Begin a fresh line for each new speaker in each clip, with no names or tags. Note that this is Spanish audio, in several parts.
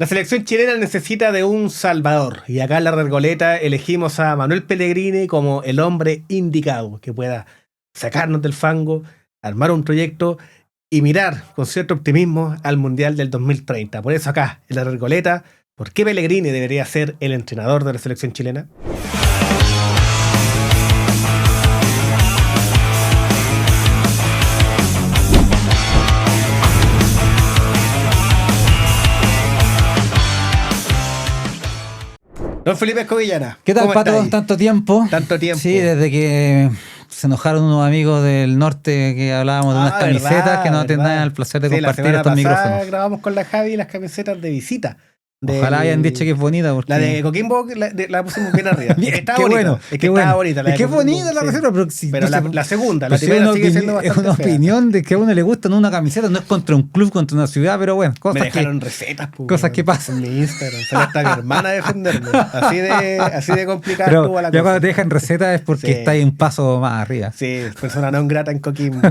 La selección chilena necesita de un salvador y acá en la Regoleta elegimos a Manuel Pellegrini como el hombre indicado que pueda sacarnos del fango, armar un proyecto y mirar con cierto optimismo al Mundial del 2030. Por eso acá en la Regoleta, ¿por qué Pellegrini debería ser el entrenador de la selección chilena? Don Felipe Escobillana.
¿Qué tal, Pato?
Estáis?
¿Tanto tiempo?
Tanto tiempo.
Sí, desde que se enojaron unos amigos del norte que hablábamos de unas camisetas que no tendrán el placer de compartir estos micrófonos.
Grabamos con la Javi las camisetas de visita.
Ojalá hayan dicho que es bonita. Porque...
La de Coquimbo la pusimos bien arriba.
Bien,
es que estaba bonita.
Bueno,
es que estaba bonita.
Es que es bonita la reserva, pero, si,
pero
no
la segunda,
pues
la primera sigue siendo bastante
es una
fea.
opinión de que a uno le gusta, no una camiseta, no es contra un club, contra una ciudad, pero bueno,
Me dejaron recetas,
cosas que pasan.
En mi Instagram. Sale hasta mi hermana a defenderme. Así de complicada
pero
estuvo la
ya
cosa.
cuando te dejan recetas es porque está ahí un paso más arriba.
Sí, persona no grata en Coquimbo.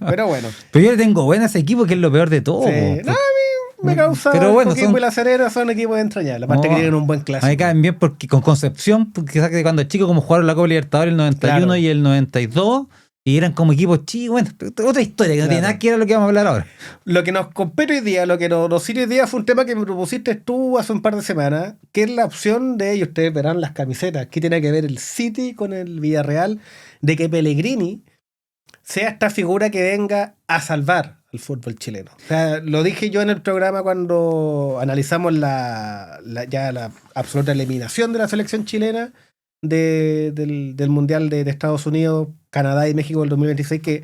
Pero bueno.
Pero yo le tengo buena a ese equipo, que es lo peor de todo.
Sí. No, me causa.
Pero bueno,
Coquimbo y La Serena son equipos entrañables. Aparte que tienen un buen clásico.
A mí caen bien porque con Concepción, porque sabes que cuando chicos como jugaron la Copa Libertadores el 91
claro.
y el 92, y eran como equipos chicos. Bueno, otra historia que no tiene nada que ver a lo que vamos a hablar ahora.
Lo que nos compete hoy día, lo que nos sirve hoy día fue un tema que me propusiste tú hace un par de semanas, que es la opción de, y ustedes verán las camisetas, que tiene que ver el City con el Villarreal, de que Pellegrini sea esta figura que venga a salvar el fútbol chileno. O sea, lo dije yo en el programa cuando analizamos la absoluta eliminación de la selección chilena del Mundial de Estados Unidos, Canadá y México del 2026, que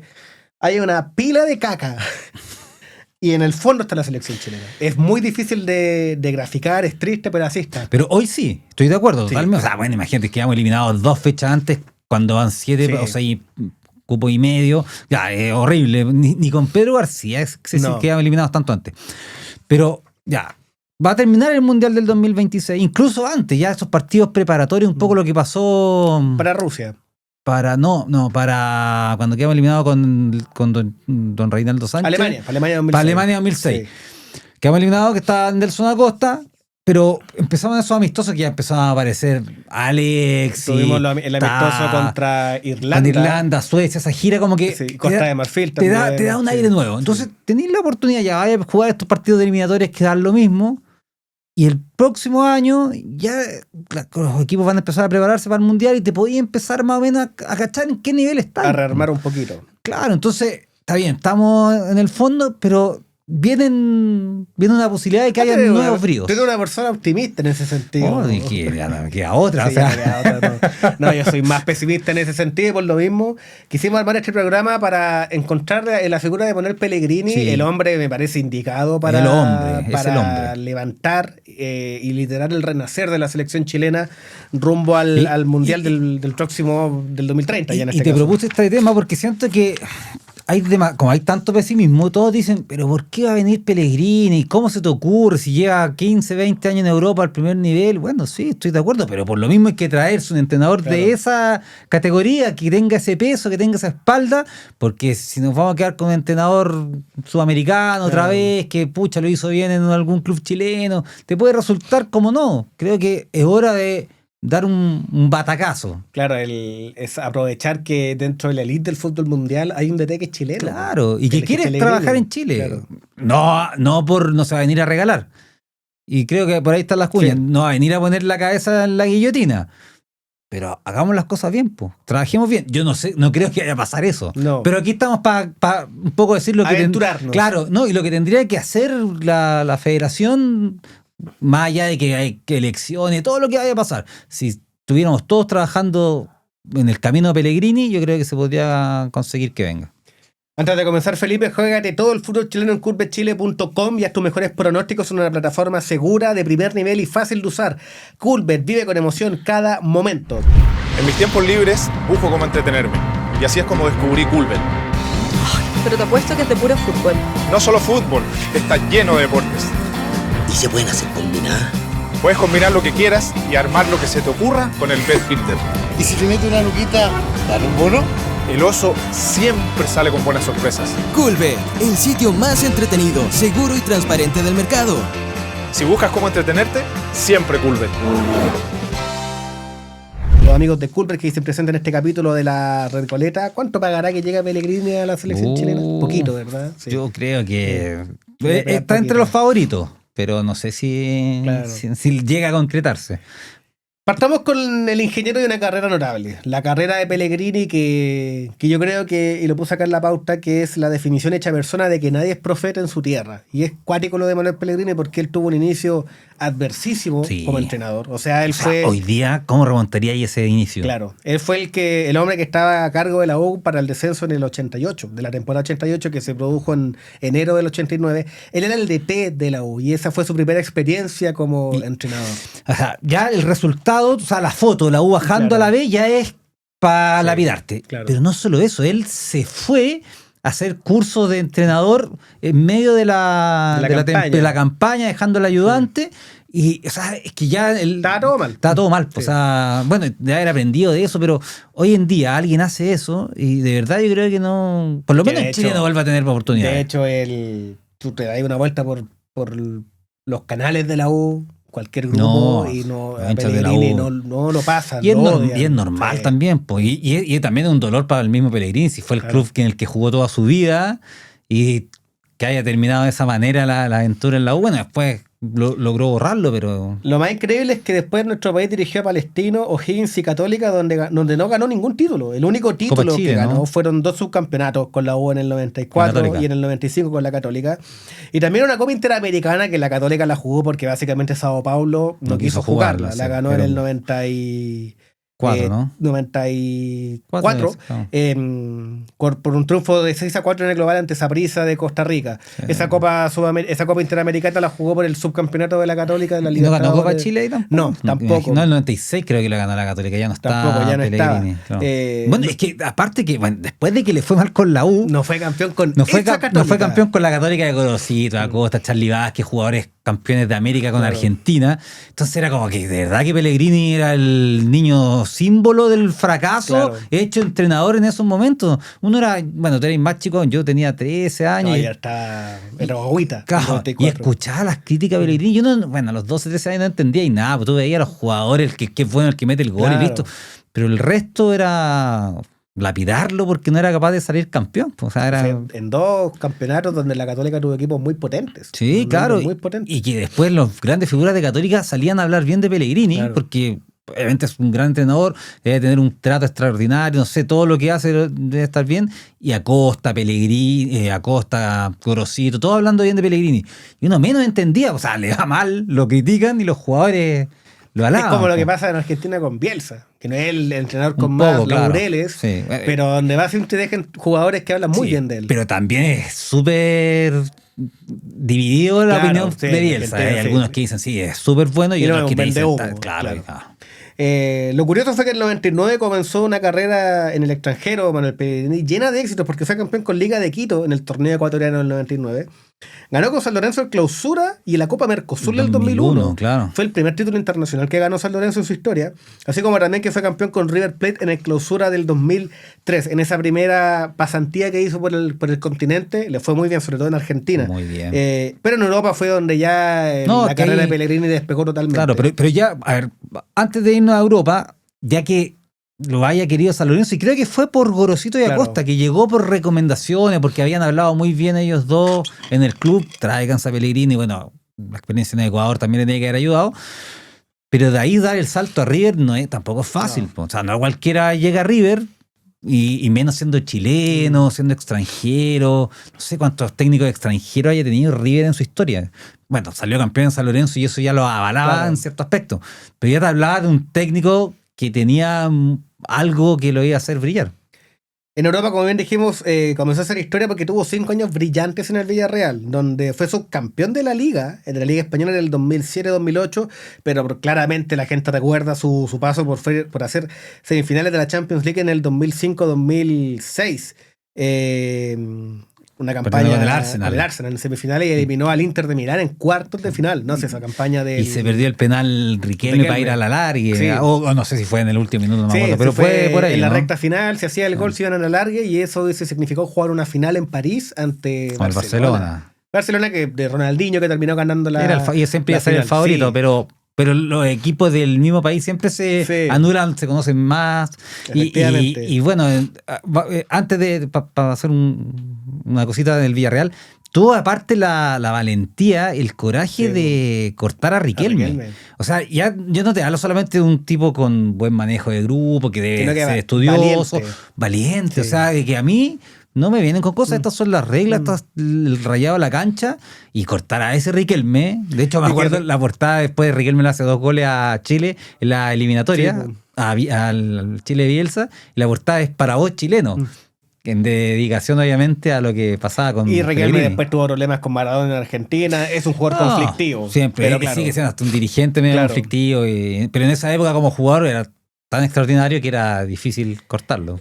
hay una pila de caca y en el fondo está la selección chilena. Es muy difícil de graficar, es triste, pero así está.
Pero hoy sí, estoy de acuerdo,
Sí.
totalmente. O sea, bueno, imagínate que hemos eliminado 2 fechas antes, cuando van 7 o 6 cupos y medio. Ya, es horrible. Ni con Pedro García es que hemos eliminado tanto antes. Pero ya, va a terminar el Mundial del 2026, incluso antes, ya esos partidos preparatorios, un poco lo que pasó
Para Rusia.
para cuando quedamos eliminados con don Reinaldo Sánchez.
Alemania 2006.
Para Alemania 2006.
Sí.
Quedamos eliminados, que estaba Nelson Acosta, pero empezamos esos amistosos que ya empezaban a aparecer Alex.
Tuvimos el amistoso contra Irlanda.
Con Irlanda, Suecia, esa gira como que
Sí, Costa de Marfil
te
también.
da un aire nuevo. Entonces, tenéis la oportunidad ya de jugar estos partidos eliminatorios que dan lo mismo. Y el próximo año ya los equipos van a empezar a prepararse para el Mundial y te podías empezar más o menos a cachar en qué nivel están.
A rearmar un poquito.
Claro, entonces, está bien, estamos en el fondo, pero viene una posibilidad de que haya nuevos bríos.
Tú eres una persona optimista en ese sentido.
Oh, y que ya no me queda otra.
Sí,
o sea.
ya queda otra, no, yo soy más pesimista en ese sentido y por lo mismo quisimos armar este programa para encontrar en la figura de Manuel Pellegrini,
Sí.
el hombre me parece indicado
Es el hombre.
para levantar y liderar el renacer de la selección chilena rumbo al Mundial del próximo, del 2030. Ya en este
te
caso.
propuse este tema porque siento que como hay tanto pesimismo, todos dicen, pero ¿por qué va a venir Pellegrini? ¿Cómo se te ocurre si lleva 15, 20 años en Europa al primer nivel? Bueno, sí, estoy de acuerdo, pero por lo mismo hay que traerse un entrenador de esa categoría, que tenga ese peso, que tenga esa espalda, porque si nos vamos a quedar con un entrenador sudamericano otra vez, que pucha lo hizo bien en algún club chileno, te puede resultar como no. Creo que es hora de dar un batacazo.
Claro, es aprovechar que dentro de la elite del fútbol mundial hay un DT que es chileno.
Claro, y que quiere trabajar en Chile.
Claro.
No se va a venir a regalar. Y creo que por ahí están las cuñas.
Sí.
No va a venir a poner la cabeza en la guillotina. Pero hagamos las cosas bien, pues. Trabajemos bien. Yo no creo que vaya a pasar eso.
No.
Pero aquí estamos para un poco decir lo que...
Aventurarnos.
Claro, no, y lo que tendría que hacer la federación, más allá de que hay que elecciones, todo lo que vaya a pasar. Si estuviéramos todos trabajando en el camino de Pellegrini, yo creo que se podría conseguir que venga.
Antes de comenzar, Felipe, juégate todo el fútbol chileno en CoolBetChile.com y haz tus mejores pronósticos en una plataforma segura, de primer nivel y fácil de usar. CoolBet, vive con emoción cada momento.
En mis tiempos libres busco cómo entretenerme y así es como descubrí Coolbet.
Pero te apuesto que es de puro fútbol.
No solo fútbol, está lleno de deportes.
¿Y se pueden hacer combinadas?
Puedes combinar lo que quieras y armar lo que se te ocurra con el Bet Builder.
¿Y si te mete una luquita, dan un bono?
El oso siempre sale con buenas sorpresas.
Coolbet, el sitio más entretenido, seguro y transparente del mercado.
Si buscas cómo entretenerte, siempre Coolbet.
Los amigos de Culver que se presentan en este capítulo de la Recoleta, ¿cuánto pagará que llegue Pellegrini a la selección chilena? Poquito, ¿verdad? Sí.
Yo creo que
Debe
está
pegar
entre
poquito.
los favoritos, pero no sé si,
Claro.
si llega a concretarse.
Partamos con el ingeniero de una carrera notable. La carrera de Pellegrini que yo creo que, y lo puse acá en la pauta, que es la definición hecha persona de que nadie es profeta en su tierra. Y es cuático lo de Manuel Pellegrini porque él tuvo un inicio adversísimo
Sí.
como entrenador. O sea, él
O sea,
fue...
hoy día, ¿cómo remontaría ahí ese inicio?
Claro, él fue el hombre que estaba a cargo de la U para el descenso en el 88, de la temporada 88 que se produjo en enero del 89. Él era el DT de la U y esa fue su primera experiencia como entrenador.
O sea, ya el resultado, o sea, la foto, la U bajando
Claro.
a la B ya es para
Sí,
lapidarte.
claro.
Pero no solo eso, él se fue a hacer cursos de entrenador en medio de
De la campaña.
de la campaña, dejando al ayudante. Y, o sea, es que ya
Estaba todo mal.
Estaba todo mal.
Sí.
O sea, bueno, de haber aprendido de eso, pero hoy en día alguien hace eso y de verdad yo creo que no. Por lo
Que
menos
de
en Chile
hecho-
no vuelve a tener oportunidades.
De hecho, tú te das una vuelta por los canales de la U, cualquier grupo,
No,
y no,
los
a
hinchas de la
Pellegrini
U.
no lo pasan.
Y es,
lo odian.
y es normal
Sí.
también, pues. Y también es un dolor para el mismo Pellegrini, si fue el
Claro.
club en el que jugó toda su vida y que haya terminado de esa manera la aventura en la U. Bueno, después logró borrarlo, pero
Lo más increíble es que después nuestro país dirigió a Palestino, O'Higgins y Católica, donde no ganó ningún título. El único título
Chile,
que ganó
¿no?
fueron 2 subcampeonatos con la U en el
Con
94
Católica.
y en el 95 con la Católica. Y también una Copa Interamericana que la Católica la jugó porque básicamente Sao Paulo no quiso jugarla.
sí,
La ganó en
pero
el 94,
¿no?
94
Claro.
por un triunfo de 6-4 en el global ante Saprissa de Costa Rica.
Sí.
Esa Copa Interamericana la jugó por el subcampeonato de la Católica de la
¿Y no
Libertadores.
ganó Copa Chile ahí tampoco?
No, tampoco.
No, el 96 creo que la ganó la Católica, ya no está
Tampoco, ya no
Pellegrini,
estaba.
claro.
Bueno,
Bueno, es que aparte que bueno, después de que le fue mal con la U,
no fue campeón con
no fue,
esa
no fue
Católica.
campeón con la Católica de Gorosito, Acosta, Charlie Vázquez, jugadores campeones de América con
Claro.
Argentina. Entonces era como que de verdad que Pellegrini era el niño símbolo del fracaso
Claro.
hecho entrenador en esos momentos. Uno era, bueno, tú eres más chico, yo tenía 13 años.
No,
y-
ya está. Era agüita.
Claro, y
94.
escuchaba las críticas a Pellegrini. Yo no, bueno, a los 12, 13 años no entendía y nada, pues tú veías a los jugadores, el que es bueno, el que mete el gol
Claro.
y listo. Pero el resto era lapidarlo porque no era capaz de salir campeón. Pues, o sea, era.
En 2 campeonatos donde la Católica tuvo equipos muy potentes.
Sí,
Unos
claro.
nombres Muy potentes.
Y que después los grandes figuras de Católica salían a hablar bien de Pellegrini,
Claro.
porque obviamente es un gran entrenador, debe tener un trato extraordinario, no sé, todo lo que hace debe estar bien. Y Acosta, Pellegrini, Acosta, Gorosito, todo hablando bien de Pellegrini. Y uno menos entendía, o sea, le va mal, lo critican y los jugadores lo
Es
alaban.
como lo que
po.
pasa en Argentina con Bielsa, que no es el entrenador con
Un
más
poco, claro.
laureles,
Sí.
pero donde va siempre te dejan jugadores que hablan muy
Sí,
bien de él.
Pero también es súper dividido la
Claro,
opinión
sí,
de Bielsa.
gente,
Hay
sí.
algunos que dicen, sí, es súper bueno, y
Y no,
otros
es
que
un
te dicen,
vendehumo,
claro.
claro. Lo curioso fue que en el 99 comenzó una carrera en el extranjero, Manuel Pellegrini, llena de éxitos porque fue campeón con Liga de Quito en el torneo ecuatoriano del 99. Ganó con San Lorenzo el Clausura y la Copa Mercosur del 2001.
Claro.
Fue el primer título internacional que ganó San Lorenzo en su historia, así como también que fue campeón con River Plate en el Clausura del 2003. En esa primera pasantía que hizo por el continente, le fue muy bien, sobre todo en Argentina.
Muy bien.
Pero en Europa fue donde ya
No,
la
que
carrera
ahí-
de Pellegrini despegó totalmente.
Claro, pero ya, a ver, antes de irnos a Europa, ya que lo haya querido San Lorenzo, y creo que fue por Gorosito y
Claro.
Acosta, que llegó por recomendaciones, porque habían hablado muy bien ellos dos en el club, traiganse a Pellegrini, bueno, la experiencia en Ecuador también le tiene que haber ayudado, pero de ahí dar el salto a River tampoco es fácil,
No.
po. O sea, no cualquiera llega a River, y menos siendo chileno, siendo extranjero, no sé cuántos técnicos extranjeros haya tenido River en su historia. Bueno, salió campeón en San Lorenzo y eso ya lo avalaba
Claro.
en cierto aspecto, pero ya te hablaba de un técnico que tenía algo que lo iba a hacer brillar.
En Europa, como bien dijimos, comenzó a hacer historia porque tuvo 5 años brillantes en el Villarreal, donde fue subcampeón de la Liga Española en el 2007-2008, pero claramente la gente recuerda su paso por hacer semifinales de la Champions League en el 2005-2006. Una campaña
con el Arsenal.
con el Arsenal en semifinales y eliminó al Inter de Milán en cuartos de final. No sé, esa campaña de.
Y se perdió el penal Riquelme
Riquelme.
para ir a la largue,
Sí.
o no sé si fue en el último minuto, no me
Sí,
acuerdo, pero
se
fue por ahí,
en la
¿no?
recta final, se hacía el gol, se iban a la larga y eso significó jugar una final en París ante
Con el Barcelona.
Barcelona que de Ronaldinho que terminó ganando
Y siempre iba a ser el
final,
favorito,
sí.
pero los equipos del mismo país siempre se
Sí.
anulan, se conocen más.
Efectivamente.
Y bueno, antes de hacer una cosita del Villarreal, tuvo aparte la valentía, el coraje
Sí,
de cortar a Riquelme.
Riquelme.
O sea, ya yo no te hablo solamente de un tipo con buen manejo de grupo, que debe
Sino que
ser estudioso,
valiente.
valiente. O
Sí.
sea, que a mí no me vienen con cosas, estas son las reglas, estas, el rayado a la cancha, y cortar a ese Riquelme. De hecho, me
Y
acuerdo
que-
la portada después de Riquelme le hace 2 goles a Chile en la eliminatoria,
Sí,
al Chile Bielsa, y la portada es para vos chileno. En dedicación, obviamente, a lo que pasaba con
Y Riquelme
Pellegrini.
después tuvo problemas con Maradona en Argentina. Es un jugador
No,
conflictivo.
Siempre,
pero
y
claro,
sigue siendo hasta un dirigente medio
Claro.
conflictivo. Pero en esa época, como jugador, era tan extraordinario que era difícil cortarlo.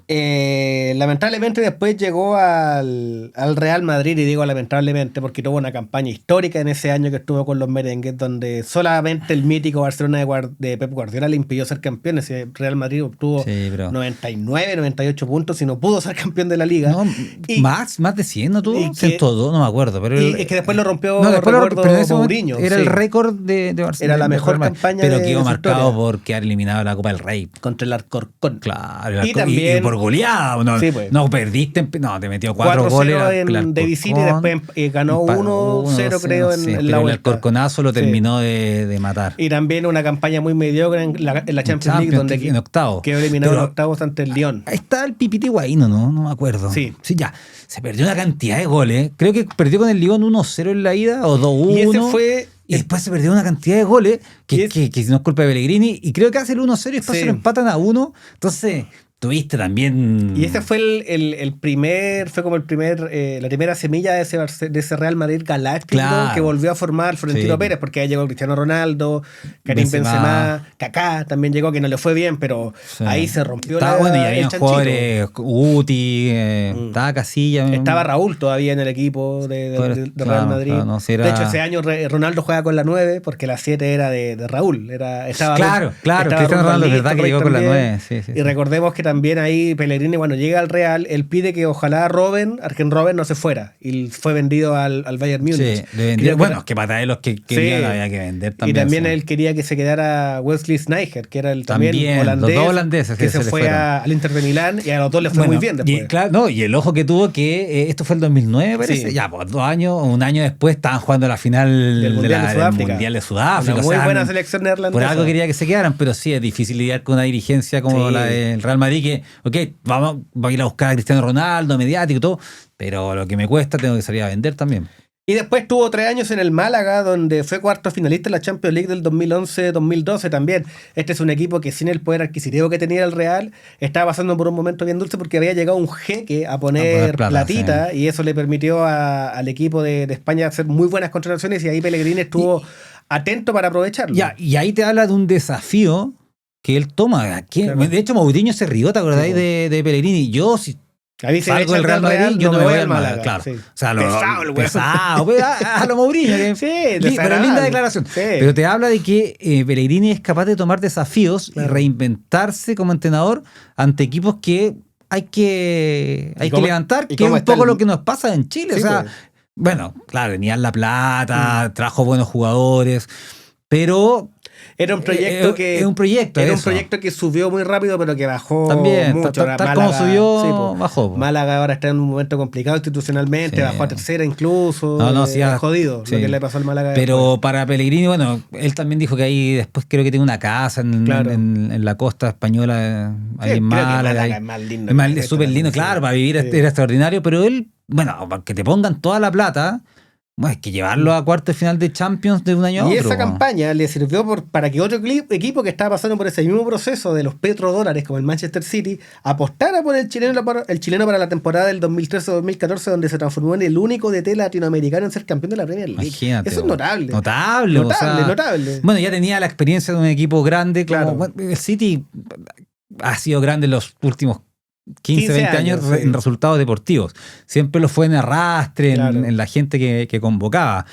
lamentablemente después llegó al Real Madrid, y digo lamentablemente porque tuvo una campaña histórica en ese año que estuvo con los merengues, donde solamente el mítico Barcelona de Pep Guardiola le impidió ser campeón. Ese Real Madrid obtuvo
Sí, pero-
99, 98 puntos y no pudo ser campeón de la liga.
No,
Y-
más de 100, ¿no tuvo?
y que-
102, no me acuerdo. Pero
y es que después lo rompió,
no, después
recuerdo,
pero en ese momento
Mourinho,
era
sí.
el récord de Barcelona.
Era la
de
mejor
Real Madrid,
campaña
pero
de
quedó
su
marcado
historia.
por quedar eliminado de la Copa del Rey.
Contra el Alcorcón.
Claro,
Y también-
y por goleada. No,
Sí, pues.
no perdiste, no, te metió 4
4-0
goles.
de visita y después ganó 1-0 creo en la
pero el
vuelta.
Alcorconazo lo
Sí.
terminó de matar.
Y también una campaña muy mediocre en la Champions League, donde
en octavo.
quedó eliminado en
Pero
octavos ante el Lyon.
ahí está el Pipiti Guaíno, ¿no? No me acuerdo.
Sí.
Ya. Se perdió una cantidad de goles. Creo que perdió con el Lyon 1-0 en la ida o 2-1.
Y ese fue...
Y después se perdió una cantidad de goles
Y
que no es culpa de Pellegrini. Y creo que hace el 1-0 y después
Sí.
se lo empatan a 1. Entonces, tuviste también.
Y ese fue el primer, fue como la primera semilla de ese Real Madrid galáctico
Claro.
que volvió a formar Florentino
Sí.
Pérez, porque ahí llegó Cristiano Ronaldo, Karim Benzema, Kaká también llegó, que no le fue bien, pero
Sí.
ahí se rompió
Estaba bueno, y
el
había
chanchito.
jugadores, Guti, estaba Casilla.
Estaba Raúl todavía en el equipo de Real
Claro,
Madrid.
claro, no, si era-
De hecho, ese año Ronaldo juega con la 9 porque la 7 era de Raúl. Estaba
Claro,
estaba
Cristiano Ronaldo, es
Van
verdad que llegó con la 9. Sí, sí,
Y
sí.
recordemos que también ahí Pellegrini, cuando llega al Real, él pide que ojalá Arjen Robben no se fuera. Y fue vendido al Bayern Múnich.
Sí, le vendió.
Creo que
Bueno,
era-
que para traer los que querían
Sí.
había que vender
y
también.
también
sí.
él quería que se quedara Wesley Sneijder, que era el también,
También,
holandés,
los dos holandeses
que
que
se
se le
fue
fueron.
al Inter de Milán, y a los dos les fue
Bueno,
muy bien después.
Y, claro, no, y el ojo que tuvo que esto fue el 2009, parece.
Sí.
Ya, pues 2 años, un año después estaban jugando la final
Del Mundial de Sudáfrica.
del Mundial de Sudáfrica.
Una
o
muy
sea,
buena selección neerlandesa.
Por algo quería que se quedaran, pero sí es difícil lidiar con una dirigencia como
Sí.
la del Real Madrid, que, ok, vamos a ir a buscar a Cristiano Ronaldo, mediático y todo, pero lo que me cuesta tengo que salir a vender también.
Y después tuvo 3 años en el Málaga, donde fue cuarto finalista en la Champions League del 2011-2012 también. Este es un equipo que sin el poder adquisitivo que tenía el Real, estaba pasando por un momento bien dulce porque había llegado un jeque a poner
plata,
platita, y eso le permitió al equipo de España hacer muy buenas contrataciones, y ahí Pellegrini estuvo atento para aprovecharlo.
Ya, y ahí te habla de un desafío que él toma.
Claro.
De hecho, Mourinho se rió, ¿te acordáis
Sí,
de Pellegrini? Yo, si
A mí se
salgo del Real Madrid, yo no me voy al Málaga, claro.
Sí.
O sea,
Pesado el güey.
pesado, pues, a lo Mourinho. Que,
Sí,
pero
desagradable.
linda declaración.
Sí.
Pero te habla de que Pellegrini es capaz de tomar desafíos
Claro.
y reinventarse como entrenador ante equipos que hay que
cómo-
levantar,
y
que es
cómo
un
está
poco
el-
lo que nos pasa en Chile.
Sí,
o sea,
pues.
bueno, claro, tenían la plata, trajo buenos jugadores, pero
Era un proyecto
es un proyecto,
Era un
eso.
proyecto que subió muy rápido, pero que bajó
También,
mucho.
tal
Ahora
como subió,
po.
bajó, po.
Málaga ahora está en un momento complicado institucionalmente,
Sí.
bajó a tercera incluso.
No, sí,
es jodido
sí.
lo que le pasó al Málaga.
Pero para Pellegrini, bueno, él también dijo que ahí después creo que tiene una casa
Claro.
en la costa española, ahí en
creo que
Málaga.
es más lindo.
Es súper lindo, claro, para vivir
Sí.
era extraordinario, pero él, bueno, para que te pongan toda la plata, bueno, es que llevarlo a cuartos de final de Champions de un año a
Y
otro.
esa campaña le sirvió para que otro equipo que estaba pasando por ese mismo proceso de los petrodólares, como el Manchester City, apostara por el chileno para la temporada del 2013-2014, donde se transformó en el único DT latinoamericano en ser campeón de la Premier League.
Imagínate.
Eso es
bo.
notable.
Notable, o sea,
Notable.
Bueno, ya tenía la experiencia de un equipo grande, como
Claro.
bueno, el City ha sido grande en los últimos 15, 20 años
sí.
en resultados deportivos. Siempre lo fue en arrastre,
Claro.
en la gente que convocaba.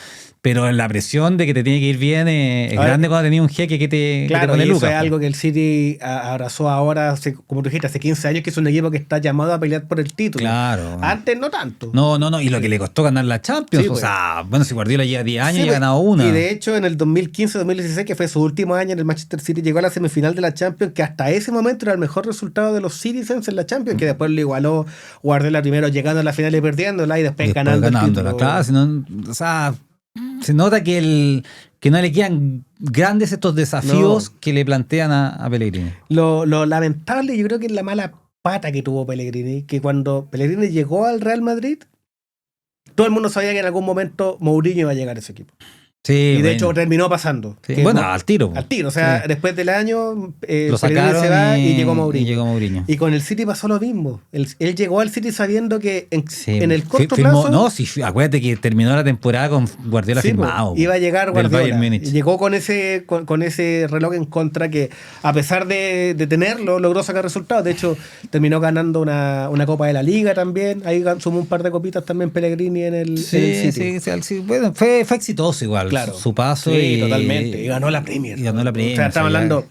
pero la presión de que te tiene que ir bien es
Ahora,
grande cuando tenías un jeque que te
Claro,
pone
y eso
lucas.
es algo que el City abrazó ahora, como tú dijiste, hace 15 años, que es un equipo que está llamado a pelear por el título.
Claro.
Antes no tanto.
No, y lo que le costó ganar la Champions,
Sí,
o
pues.
sea, bueno, si Guardiola lleva 10 años
Sí,
y ha
pues,
ganado una.
Y de hecho, en el 2015-2016, que fue su último año en el Manchester City, llegó a la semifinal de la Champions, que hasta ese momento era el mejor resultado de los Citizens en la Champions, que después lo igualó Guardiola primero llegando a la final y perdiéndola, y después, ganando el
ganándola,
título.
claro, si no, o sea, se nota que no le quedan grandes estos desafíos que le plantean a Pellegrini.
Lo lamentable, yo creo que es la mala pata que tuvo Pellegrini, que cuando Pellegrini llegó al Real Madrid, todo el mundo sabía que en algún momento Mourinho iba a llegar a ese equipo.
Sí,
Y de hecho terminó pasando.
sí.
Que
Bueno, al tiro.
Al tiro, o sea,
Sí.
después del año
Lo
Pellegrini
sacaron
se va y llegó Mourinho.
Mourinho.
Y con el City pasó lo mismo. Él llegó al City sabiendo que
Sí,
en el corto
firmó-
plazo
No, sí, acuérdate que terminó la temporada con Guardiola
sí,
firmado.
iba a llegar
del
Guardiola.
Bayern Múnich.
Y llegó con ese reloj en contra que, a pesar de tenerlo, logró sacar resultados. De hecho, terminó ganando una Copa de la Liga también. Ahí sumó un par de copitas también Pellegrini en el City.
Sí, bueno, fue exitoso igual
Claro.
su paso.
Sí, totalmente. Y ganó la Premier.
Y ganó la Premier.
O sea, estamos
o sea,
hablando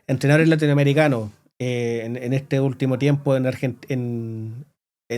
entrenadores latinoamericanos en este último tiempo en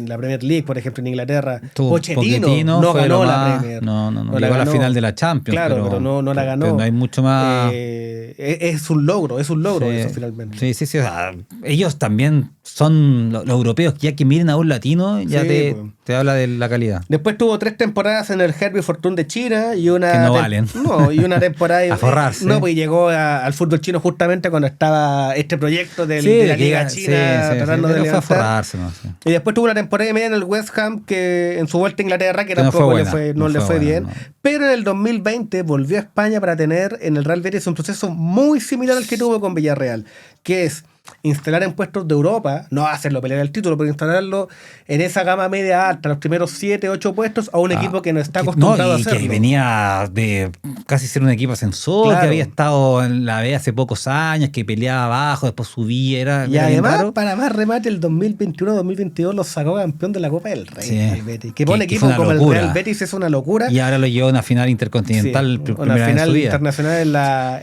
la Premier League, por ejemplo, en Inglaterra. Pochettino no
fue
ganó
lo
la
más-
Premier.
No
la
llegó a la
ganó.
final de la Champions.
Claro, pero no la ganó.
pero no hay mucho más.
Es un logro
Sí.
eso finalmente.
Sí. O sea, ellos también son los europeos que ya que miren a un latino, ya
Sí, pues.
te habla de la calidad.
Después tuvo 3 temporadas en el Herbie Fortune de China y una
Que no valen.
No, y una temporada
A forrarse.
No, pues llegó al fútbol chino justamente cuando estaba este proyecto de la Liga China tratando de
pero fue a
levantar.
forrarse, ¿no? Sí.
Y después tuvo una temporada y media en el West Ham, que en su vuelta a Inglaterra, que
Que no
tampoco
fue
le
buena,
fue,
no
le
fue
fue
buena,
bien.
no.
Pero en el 2020 volvió a España para tener en el Real Betis un proceso muy similar al que tuvo con Villarreal, que es instalar en puestos de Europa, no hacerlo pelear el título, pero instalarlo en esa gama media alta, los primeros 7, 8 puestos, a un equipo que no está acostumbrado a
y
hacerlo.
que venía de casi ser un equipo ascensor,
Claro.
que había estado en la B hace pocos años, que peleaba abajo, después subía,
Y
era bien
además,
raro.
para más remate, el 2021-2022 los sacó campeón de la Copa del Rey.
Sí.
El Betis. Que pone
Que
equipo
fue una
como
locura.
el Real Betis es una locura.
Y ahora lo llevó a una final intercontinental
Sí,
por
una
primera vez en
final
su vida.
internacional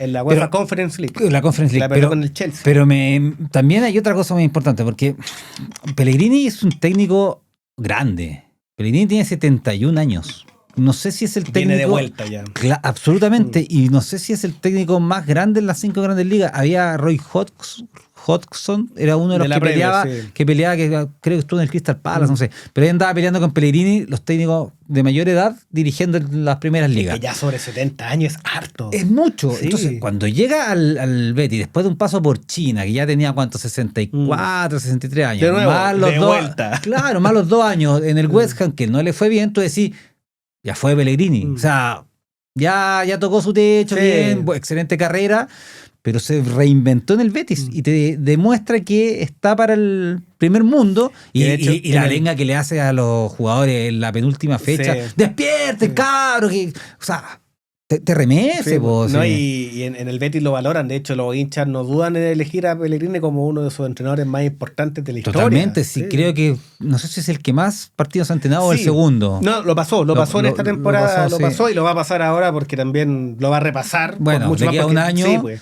en la UEFA
Pero-
Conference League.
La Conference League.
La perdió con el Chelsea.
Pero también hay otra cosa muy importante, porque Pellegrini es un técnico grande. Pellegrini tiene 71 años. No sé si es el técnico...
Viene de vuelta ya.
Absolutamente. Y no sé si es el técnico más grande en las 5 grandes ligas. Había Roy Hodgson, era uno de los
De la
que,
Premier,
peleaba,
sí.
que creo que estuvo en el Crystal Palace, no sé. Pero él andaba peleando con Pellegrini, los técnicos de mayor edad, dirigiendo las primeras ligas.
Que ya sobre 70 años es harto.
Es mucho.
Sí.
Entonces, cuando llega al Betis, después de un paso por China, que ya tenía, ¿cuánto? 64, 63 años.
De nuevo,
más los
de
dos,
vuelta.
Claro, más los 2 años en el West Ham, que no le fue bien, tú decís, ya fue Pellegrini. O sea, ya tocó su techo,
Sí.
bien, excelente carrera, pero se reinventó en el Betis y te demuestra que está para el primer mundo. Y,
Y de hecho,
y la
en el-
lenga que le hace a los jugadores en la penúltima fecha.
Sí.
¡Despierten, cabros! O sea, te remece,
Sí,
po,
no,
sí.
y en el Betis lo valoran. De hecho, los hinchas no dudan en elegir a Pellegrini como uno de sus entrenadores más importantes de la historia.
Totalmente, sí, creo que, no sé si es el que más partidos ha entrenado o el
Sí.
segundo.
No, lo pasó en esta temporada, lo
sí.
pasó y lo va a pasar ahora porque también lo va a repasar.
Bueno,
por mucho
le
más
queda
porque-
un año.
Sí, pues.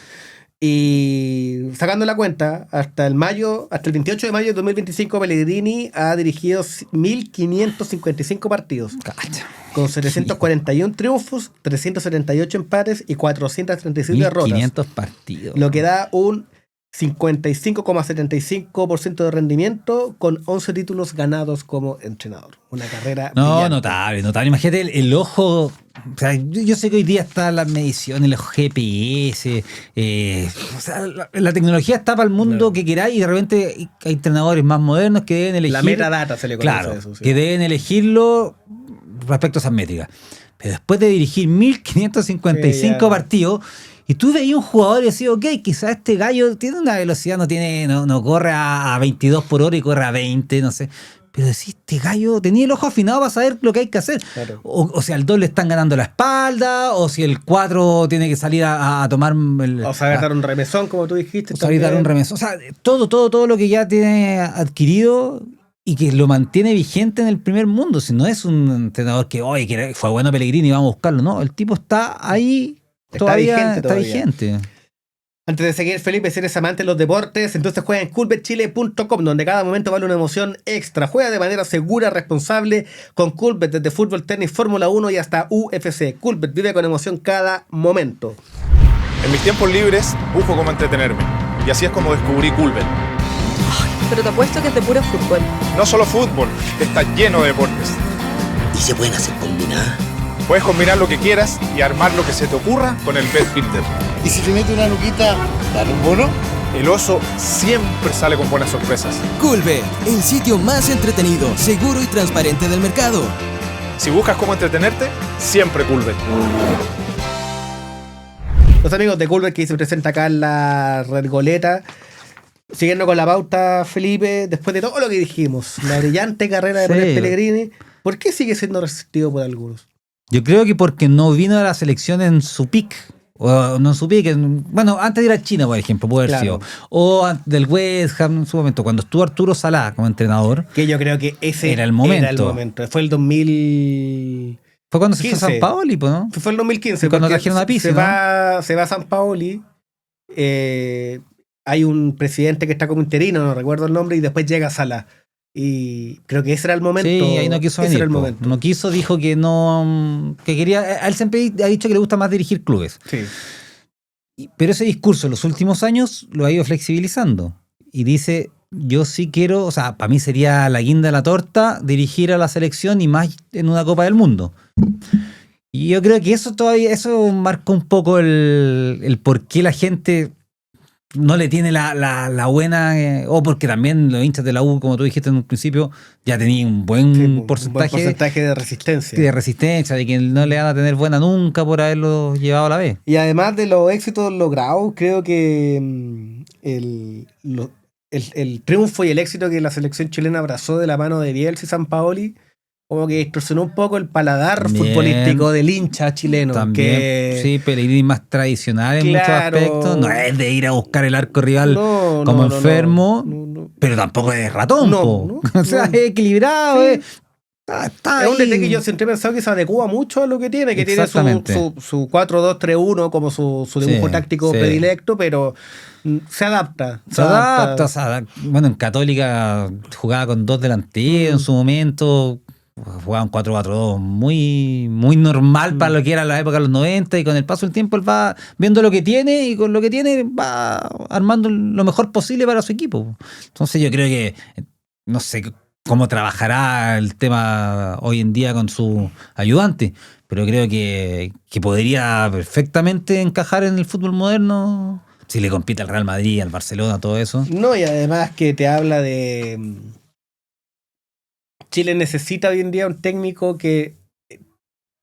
Y sacando la cuenta, hasta el 28 de mayo de 2025, Pellegrini ha dirigido 1.555 partidos,
Cacha.
con 741 triunfos, 378 empates y 436 derrotas.
1500 partidos.
Lo que da un 55,75% de rendimiento con 11 títulos ganados como entrenador. Una carrera
No,
brillante.
notable. Imagínate el ojo. O sea, yo sé que hoy día está la medición, el GPS. O sea, la tecnología está para el mundo
Claro.
que queráis y de repente hay entrenadores más modernos que deben elegir.
La metadata se le conoce
Claro,
a eso. Sí.
que deben elegirlo respecto a esas métricas. Pero después de dirigir 1555
Sí, ya.
partidos, y tú veías un jugador y decías, ok, quizás este gallo tiene una velocidad, no corre a 22 por hora y corre a 20, no sé. Pero decís, este gallo tenía el ojo afinado para saber lo que hay que hacer.
Claro.
O si al 2 le están ganando la espalda, o si el 4 tiene que salir a tomar el...
O saber dar un remesón, como tú dijiste.
o salir a dar un
también.
remeso. O sea, todo lo que ya tiene adquirido y que lo mantiene vigente en el primer mundo. Si no es un entrenador que, oye, que fue bueno Pellegrini, vamos a buscarlo. No, el tipo está ahí,
Está vigente
está
todavía.
vigente.
Antes de seguir, Felipe, si eres amante de los deportes, entonces juega en coolbetchile.com, donde cada momento vale una emoción extra. Juega de manera segura, responsable, con Coolbet, desde fútbol, tenis, Fórmula 1 y hasta UFC. Coolbet, vive con emoción cada momento.
En mis tiempos libres busco cómo entretenerme. Y así es como descubrí Coolbet.
Pero te apuesto que es de puro fútbol.
No solo fútbol, está lleno de deportes.
Y se pueden hacer combinadas.
Puedes combinar lo que quieras y armar lo que se te ocurra con el Bet Filter.
Y si te mete una luquita, dale un bono.
El oso siempre sale con buenas sorpresas.
Coolbet, el sitio más entretenido, seguro y transparente del mercado.
Si buscas cómo entretenerte, siempre Coolbet.
Los amigos de Coolbet que se presenta acá en la Redgoleta. Siguiendo con la pauta, Felipe, después de todo lo que dijimos, la brillante carrera de
Sí.
Manuel Pellegrini, ¿por qué sigue siendo resistido por algunos?
Yo creo que porque no vino a la selección en su pick. O no en su pick. Bueno, antes de ir a China, por ejemplo, puede haber
Claro.
sido. O del West Ham en su momento, cuando estuvo Arturo Salá como entrenador.
Que yo creo que ese
Era el momento.
Fue el 2000...
Fue cuando se fue a
15.
San Paoli, pues, ¿no?
Fue el 2015.
Cuando
porque
trajeron a Pizzi,
se
¿no?
va a San Paoli. Hay un presidente que está como interino, no recuerdo el nombre, y después llega Salah. Y creo que ese era el momento.
Sí, ahí no quiso
ese
venir.
era el
po.
momento.
No quiso, dijo que no. Que quería. A él siempre ha dicho que le gusta más dirigir clubes.
Sí.
Pero ese discurso en los últimos años lo ha ido flexibilizando. Y dice: yo sí quiero, o sea, para mí sería la guinda de la torta dirigir a la selección y más en una Copa del Mundo. Y yo creo que eso marca un poco el por qué la gente no le tiene la buena, o porque también los hinchas de la U, como tú dijiste en un principio, ya tenían un buen
Sí, un
porcentaje
buen porcentaje de resistencia.
de resistencia, de que no le van a tener buena nunca por haberlo llevado a la B.
Y además de los éxitos logrados, creo que el triunfo y el éxito que la selección chilena abrazó de la mano de Bielsa y Sampaoli, como que distorsionó un poco el paladar
También.
futbolístico del hincha chileno.
También,
que
sí, Pellegrini más tradicional en
Claro.
muchos aspectos. No es de ir a buscar el arco rival
No,
como
no,
enfermo,
no.
pero tampoco es ratón.
No,
po.
no,
O sea,
no.
es equilibrado.
Sí.
Está
Es un
ahí.
DT que yo siempre he pensado que se adecua mucho a lo que tiene
Exactamente.
su 4-2-3-1 como su dibujo
Sí,
táctico
sí.
predilecto, pero se adapta.
Se adapta, o sea, bueno, en Católica jugaba con dos delanteros en su momento, jugaba un 4-4-2 muy, muy normal para lo que era la época de los 90, y con el paso del tiempo él va viendo lo que tiene y con lo que tiene va armando lo mejor posible para su equipo. Entonces yo creo que, no sé cómo trabajará el tema hoy en día con su ayudante, pero creo que podría perfectamente encajar en el fútbol moderno si le compite al Real Madrid, al Barcelona, todo eso.
No, y además que te habla de... Chile necesita hoy en día un técnico que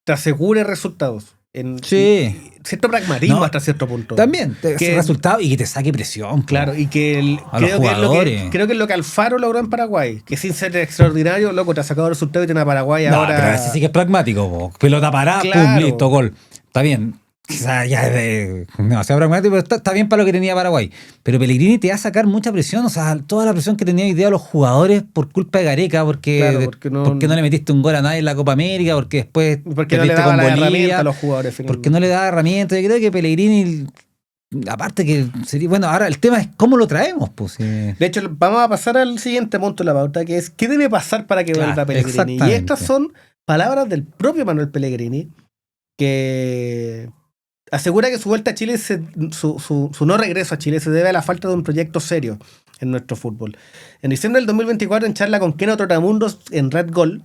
te asegure resultados.
Sí.
Cierto pragmatismo
No,
hasta cierto punto.
También,
Que-
resultado y que te saque presión. po.
Claro, y que
A los
creo que es lo
jugadores.
creo que es lo que Alfaro logró en Paraguay, que sin ser extraordinario, loco, te ha sacado resultados y tiene a Paraguay
No,
ahora.
pero ese sí que es pragmático. Po. Pelota parada, pum,
Claro.
listo, gol. Está bien. Quizás ya es demasiado pragmático, pero está bien para lo que tenía Paraguay. Pero Pellegrini te va a sacar mucha presión. O sea, toda la presión que tenía hoy día los jugadores por culpa de Gareca, porque,
Claro, porque no
le metiste un gol a nadie en la Copa América, porque después
porque no le
perdiste
daba
con
la
Bolivia,
herramienta a los jugadores. Finalmente.
porque no le daba herramientas. Yo creo que Pellegrini, aparte que sería, bueno, ahora el tema es cómo lo traemos, pues.
De hecho, vamos a pasar al siguiente punto de la pauta, que es ¿qué debe pasar para que
Claro,
vuelva Pellegrini? Y
exactamente.
estas son palabras del propio Manuel Pellegrini, que asegura que su vuelta a Chile, su no regreso a Chile, se debe a la falta de un proyecto serio en nuestro fútbol. En diciembre del 2024, en charla con Keno Trotamundos en Red Gol,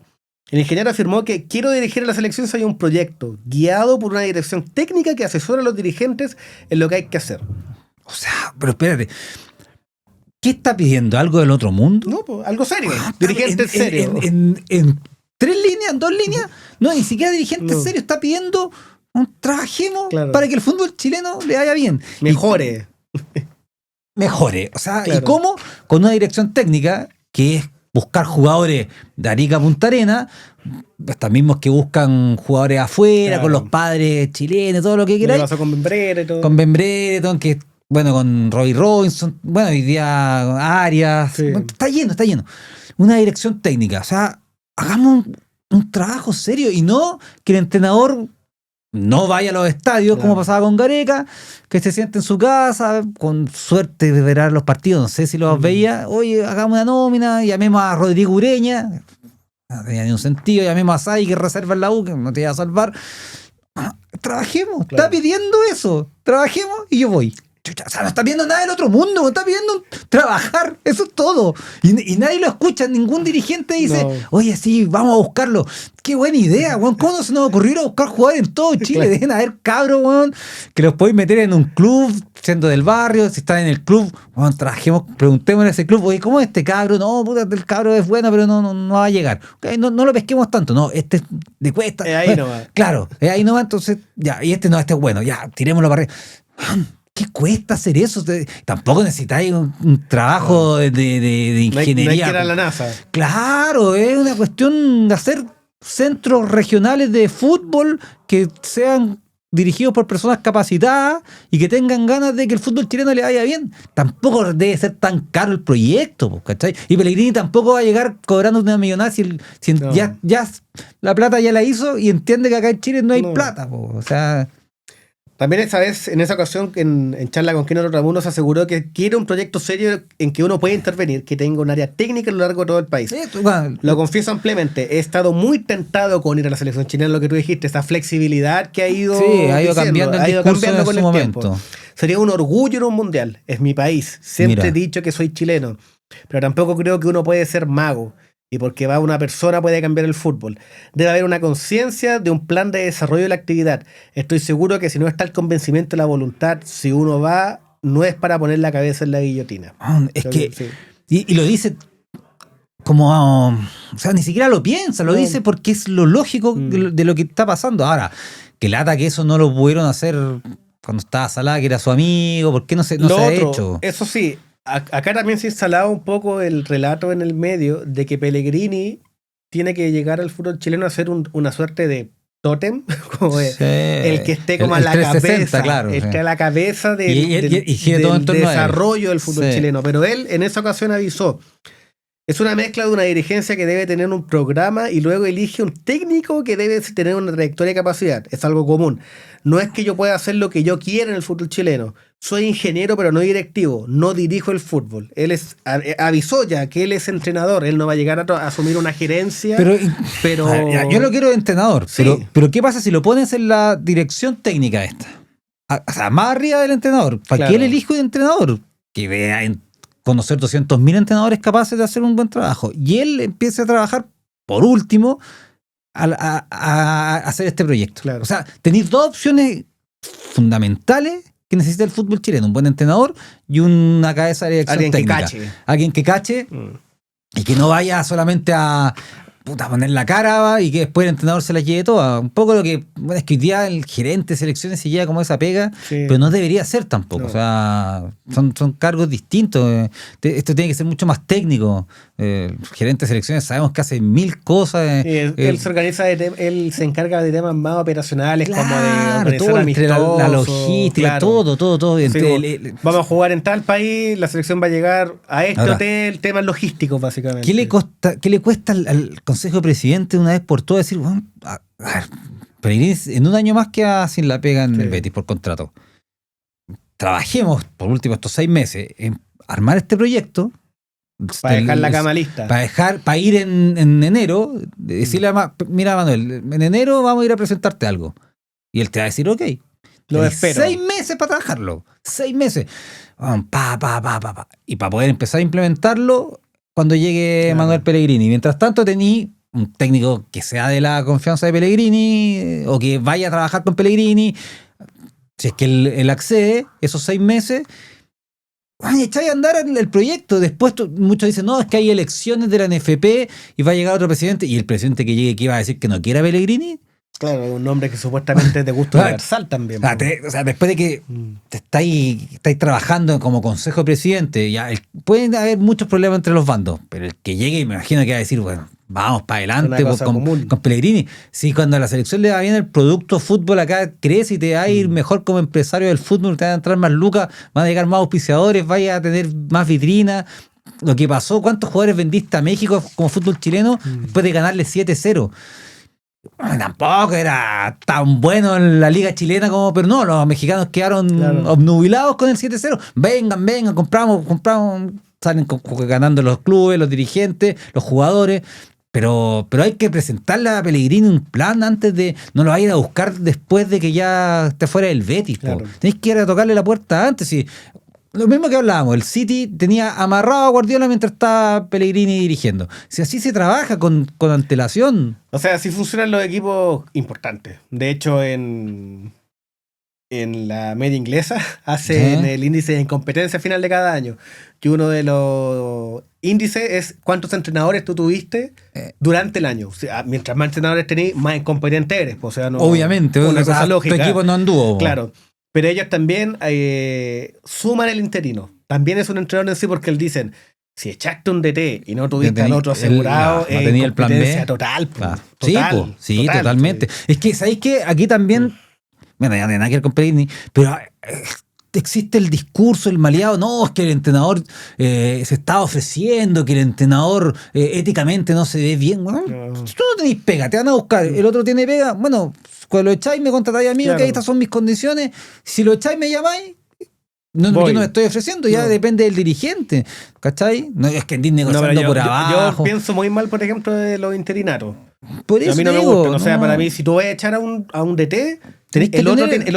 el ingeniero afirmó que quiero dirigir a la selección si hay un proyecto, guiado por una dirección técnica que asesora a los dirigentes en lo que hay que hacer.
O sea, pero espérate. ¿Qué está pidiendo? ¿Algo del otro mundo?
No, pues, algo serio. Dirigente serio.
En 3 líneas, en 2 líneas. No, ni siquiera dirigente
No.
serio está pidiendo un trabajemos
Claro.
para que el fútbol chileno le vaya bien.
Mejore.
Mejore. O sea,
Claro.
¿y cómo? Con una dirección técnica que es buscar jugadores de Arica a Punta Arena, estos mismos que buscan jugadores afuera,
Claro.
con los padres chilenos, todo lo que
¿Qué
queráis.
pasó con Bembrera y todo?
Con Ben Brereton, que bueno, con Roy Robinson, bueno, hoy día Arias,
Sí.
bueno, está lleno. Una dirección técnica, o sea, hagamos un trabajo serio y no que el entrenador no vaya a los estadios,
Claro.
como pasaba con Gareca, que se siente en su casa, con suerte de ver los partidos, no sé si los veía, oye, hagamos una nómina, llamemos a Rodrigo Ureña, no tenía ningún sentido, llamemos a Sai, que reserva en la U, que no te iba a salvar. Trabajemos,
Claro.
está pidiendo eso, trabajemos y yo voy. Chucha, o sea, no está pidiendo nada del otro mundo, está pidiendo trabajar, eso es todo. Y nadie lo escucha, ningún dirigente dice,
No.
oye, sí, vamos a buscarlo. Qué buena idea, weón. ¿Cómo no se nos ocurrió ir a buscar jugadores en todo Chile?
Claro.
Deben haber cabros, weón, que los podéis meter en un club, siendo del barrio, si están en el club, weón, trabajemos, preguntemos en ese club, oye, ¿cómo es este cabro? No, puta, el cabro es bueno, pero no va a llegar. Ok, no lo pesquemos tanto, no, este es de cuesta.
Es ahí
Bueno,
nomás.
Claro, ahí nomás, entonces, ya, y este es bueno, ya, tirémoslo para arriba. ¿Qué cuesta hacer eso? Tampoco necesitáis un trabajo de
No hay que
ingeniería.
ir a la NASA.
Claro, es una cuestión de hacer centros regionales de fútbol que sean dirigidos por personas capacitadas y que tengan ganas de que el fútbol chileno le vaya bien. Tampoco debe ser tan caro el proyecto, po, ¿cachai? Y Pellegrini tampoco va a llegar cobrando una millonada si
No.
ya la plata ya la hizo y entiende que acá en Chile no hay
No.
plata, po. O sea...
También en esa ocasión, en charla con Kino Ramuno, se aseguró que quiere un proyecto serio en que uno puede intervenir, que tenga un área técnica a lo largo de todo el país.
bueno,
Lo confieso ampliamente, he estado muy tentado con ir a la selección chilena, lo que tú dijiste, esa flexibilidad que ha ido,
sí, ha ido
diciendo,
cambiando el
ha ido
discurso
cambiando
en
con
su
el
momento.
tiempo. Sería un orgullo en un mundial, es mi país. Siempre
Mira.
he dicho que soy chileno, pero tampoco creo que uno puede ser mago. Y porque va una persona puede cambiar el fútbol. Debe haber una conciencia de un plan de desarrollo de la actividad. Estoy seguro que si no está el convencimiento y la voluntad, si uno va, no es para poner la cabeza en la guillotina.
Es
Creo
que...
sí.
Y lo dice como... o sea, ni siquiera lo piensa, lo
No.
dice porque es lo lógico de lo que está pasando. Ahora, que lata que eso no lo pudieron hacer cuando estaba Salá, que era su amigo, ¿por qué no se
Lo
ha
otro,
hecho?
eso sí, acá también se instalaba un poco el relato en el medio de que Pellegrini tiene que llegar al fútbol chileno a ser una suerte de tótem, como
Sí.
el que esté como
El
a la
360,
cabeza,
claro,
el
sí.
que a la cabeza del,
Y gira todo en
del
torno a él.
desarrollo del fútbol
Sí.
chileno. Pero él en esa ocasión avisó. Es una mezcla de una dirigencia que debe tener un programa y luego elige un técnico que debe tener una trayectoria y capacidad. Es algo común. No es que yo pueda hacer lo que yo quiera en el fútbol chileno. Soy ingeniero, pero no directivo. No dirijo el fútbol. Él avisó ya que él es entrenador. Él no va a llegar a asumir una gerencia. Pero
A ver, ya, yo lo quiero de entrenador,
Sí.
pero ¿qué pasa si lo pones en la dirección técnica esta? O sea, más arriba del entrenador. ¿Para
Claro.
qué el elijo de entrenador? Que vea conocer 200.000 entrenadores capaces de hacer un buen trabajo. Y él empieza a trabajar, por último, a hacer este proyecto.
Claro.
O sea, tenéis dos opciones fundamentales que necesita el fútbol chileno: un buen entrenador y una cabeza de dirección
alguien que
técnica.
cache.
Alguien que cache y que no vaya solamente a poner la cara y que después el entrenador se la lleve toda. Un poco lo que, bueno, es que hoy día el gerente de selecciones se lleva como esa pega,
Sí.
pero no debería ser tampoco.
No.
O sea, son cargos distintos. Esto tiene que ser mucho más técnico. El gerente de selecciones sabemos que hace mil cosas.
Sí, él se organiza, él se encarga de temas más operacionales, como de organizar
todo entre la
amistosos,
logística,
claro.
todo.
Sí,
Entre
vamos a jugar en tal país, la selección va a llegar a este
Ahora,
hotel, temas logísticos básicamente.
¿Qué le cuesta al Consejo de Presidente una vez por todas decir, bueno, a ver, Pellegrini en un año más queda sin la pega en
Sí.
el Betis por contrato? Trabajemos por último estos 6 meses en armar este proyecto
Para dejar la cama lista.
para ir en enero, decirle mira, Manuel, en enero vamos a ir a presentarte algo. Y él te va a decir, ok.
Lo
Tenés
espero.
6 meses para trabajarlo. 6 meses. Vamos, pa. Y para poder empezar a implementarlo cuando llegue
Claro.
Manuel Pellegrini. Mientras tanto, tení un técnico que sea de la confianza de Pellegrini o que vaya a trabajar con Pellegrini. Si es que él accede esos 6 meses, echáis a andar el proyecto. Después muchos dicen, no, es que hay elecciones de la NFP y va a llegar otro presidente. Y el presidente que llegue, ¿qué va a decir? ¿Que no quiera Pellegrini?
Claro, un nombre que supuestamente es de gusto
Claro.
universal también.
O sea, después de que te estáis trabajando como consejo de presidente, ya pueden haber muchos problemas entre los bandos, pero el que llegue, me imagino que va a decir, bueno, vamos para adelante
Una cosa común.
con Pellegrini. Sí, cuando a la selección le va bien el producto fútbol acá crece y te va a ir mejor como empresario del fútbol, te van a entrar más lucas, van a llegar más auspiciadores, vaya a tener más vitrina. Lo que pasó, ¿cuántos jugadores vendiste a México como fútbol chileno después de ganarle 7-0? Tampoco era tan bueno en la liga chilena como, pero no, los mexicanos quedaron obnubilados con el 7-0. Vengan, compramos, salen ganando los clubes, los dirigentes, los jugadores. Pero hay que presentarle a Pellegrini un plan antes de. No lo vaya a ir a buscar después de que ya esté fuera del Betis. Claro. Tenéis que ir a tocarle la puerta antes. Sí. Lo mismo que hablábamos, el City tenía amarrado a Guardiola mientras estaba Pellegrini dirigiendo. Si así se trabaja con antelación.
O sea, así funcionan los equipos importantes. De hecho, en la media inglesa hacen el índice de incompetencia final de cada año. Que uno de los índices es cuántos entrenadores tú tuviste durante el año. O sea, mientras más entrenadores tenés, más incompetente eres. O sea, no,
obviamente,
una cosa lógica.
Tu equipo no anduvo.
Claro. Pero ellos también suman el interino. También es un entrenador en sí porque él dicen, si echaste un DT y no tuviste al otro asegurado,
no tenía el plan B.
Total.
Sí, totalmente. Es que, ¿sabéis qué? Aquí también, bueno, ya no hay nada que ver con Pellegrini, pero existe el discurso, el maleado, no, es que el entrenador se está ofreciendo, que el entrenador éticamente no se ve bien. Bueno, si tú no tenés pega, te van a buscar, el otro tiene pega, bueno, cuando lo echáis me contratáis a mí, que estas son mis condiciones, si lo echáis me llamáis, yo no me estoy ofreciendo, ya depende del dirigente, ¿cachai? No es que andís negociando por abajo.
Yo pienso muy mal, por ejemplo, de los interinatos.
Por eso
a mí no me gustan, o sea, para mí, si tú vas a echar a un DT, el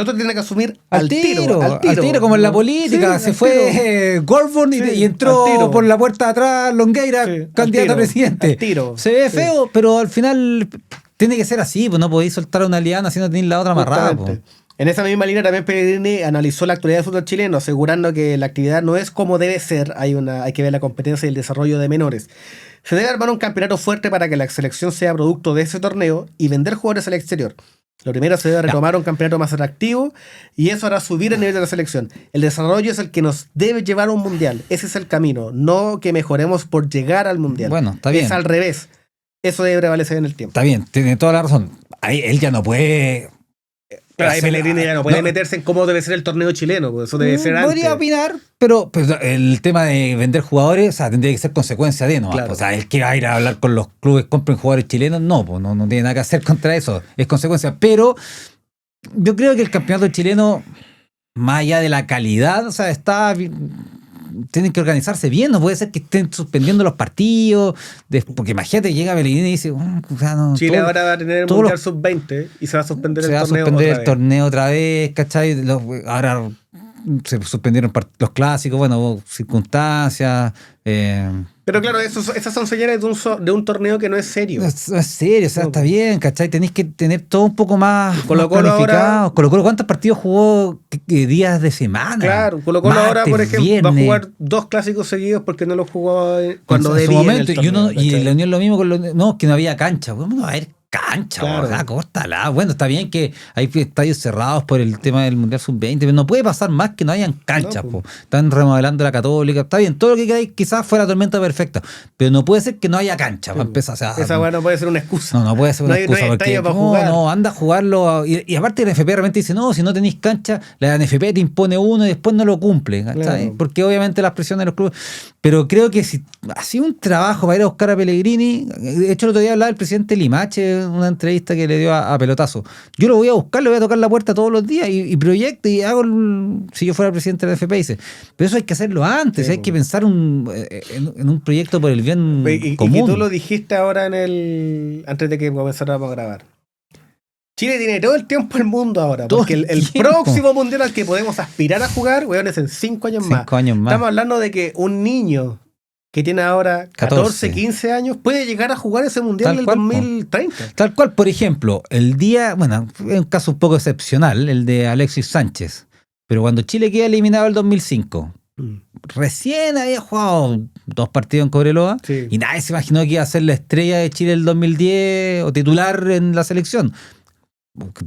otro tiene que asumir al tiro,
como en la política. Se fue Gorbon y entró por la puerta de atrás Longueira, candidato a presidente. Se ve feo, pero al final tiene que ser así, pues no podéis soltar una liana si no tenéis la otra amarrada. Pues.
En esa misma línea también Pellegrini analizó la actualidad del fútbol chileno, asegurando que la actividad no es como debe ser, hay que ver la competencia y el desarrollo de menores. Se debe armar un campeonato fuerte para que la selección sea producto de ese torneo y vender jugadores al exterior. Lo primero, se debe retomar un campeonato más atractivo y eso hará subir el nivel de la selección. El desarrollo es el que nos debe llevar a un mundial. Ese es el camino, no que mejoremos por llegar al mundial.
Bueno, está bien.
Es al revés. Eso debe prevalecer en el tiempo.
Está bien, tiene toda la razón. Ahí él ya no puede...
Pero ahí Pellegrini ya no puede meterse en cómo debe ser el torneo chileno, porque eso debe ser antes.
Podría opinar, pero el tema de vender jugadores, o sea, tendría que ser consecuencia de, ¿no? Claro. O sea, el que va a ir a hablar con los clubes, compren jugadores chilenos, no, pues no tiene nada que hacer contra eso, es consecuencia. Pero yo creo que el campeonato chileno, más allá de la calidad, o sea, tienen que organizarse bien, no puede ser que estén suspendiendo los partidos, porque imagínate, llega Pellegrini y dice, o sea, no,
Chile ahora va a tener el Mundial Sub-20 y se va a suspender el
torneo otra vez, ¿cachai? Ahora se suspendieron los clásicos, bueno, circunstancias.
Pero claro, esas son señales de un torneo que no es serio.
No es serio, o sea, está bien, ¿cachai? Tenéis que tener todo un poco más
planificado.
Colo-Colo, ¿cuántos partidos jugó días de semana?
Claro, Colo-Colo ahora, por ejemplo, va a jugar 2 clásicos seguidos porque no los jugó cuando debía en su momento.
Y la Unión lo mismo, que no había cancha. Bueno, a ver, cancha, ¿verdad? Córtala. Bueno, está bien que hay estadios cerrados por el tema del Mundial Sub-20, pero no puede pasar más que no hayan canchas. No, están remodelando la Católica, está bien, todo lo que queráis, quizás fuera tormenta perfecta, pero no puede ser que no haya cancha para empezar. O sea,
esa no puede ser una excusa.
No puede ser una excusa. Porque anda a jugarlo. Y aparte la NFP realmente dice, no, si no tenéis cancha, la NFP te impone uno y después no lo cumple. Claro. Porque obviamente las presiones de los clubes. Pero creo que si hacía un trabajo para ir a buscar a Pellegrini, de hecho el otro día hablaba el presidente Limache, una entrevista que le dio a Pelotazo. Yo lo voy a buscar, le voy a tocar la puerta todos los días y proyecto y hago, si yo fuera presidente de la FP, dice, pero eso hay que hacerlo antes, hay que pensar en un proyecto por el bien común.
Y tú lo dijiste ahora antes de que comenzáramos a grabar. Chile tiene todo el tiempo del mundo ahora, porque el próximo mundial al que podemos aspirar a jugar, weón, es en 5 años más. Estamos hablando de que un niño que tiene ahora 14, 15 años, puede llegar a jugar ese mundial del 2030.
Tal cual, por ejemplo, es un caso un poco excepcional, el de Alexis Sánchez, pero cuando Chile queda eliminado el 2005, recién había jugado 2 partidos en Cobreloa, y nadie se imaginó que iba a ser la estrella de Chile el 2010 o titular en la selección.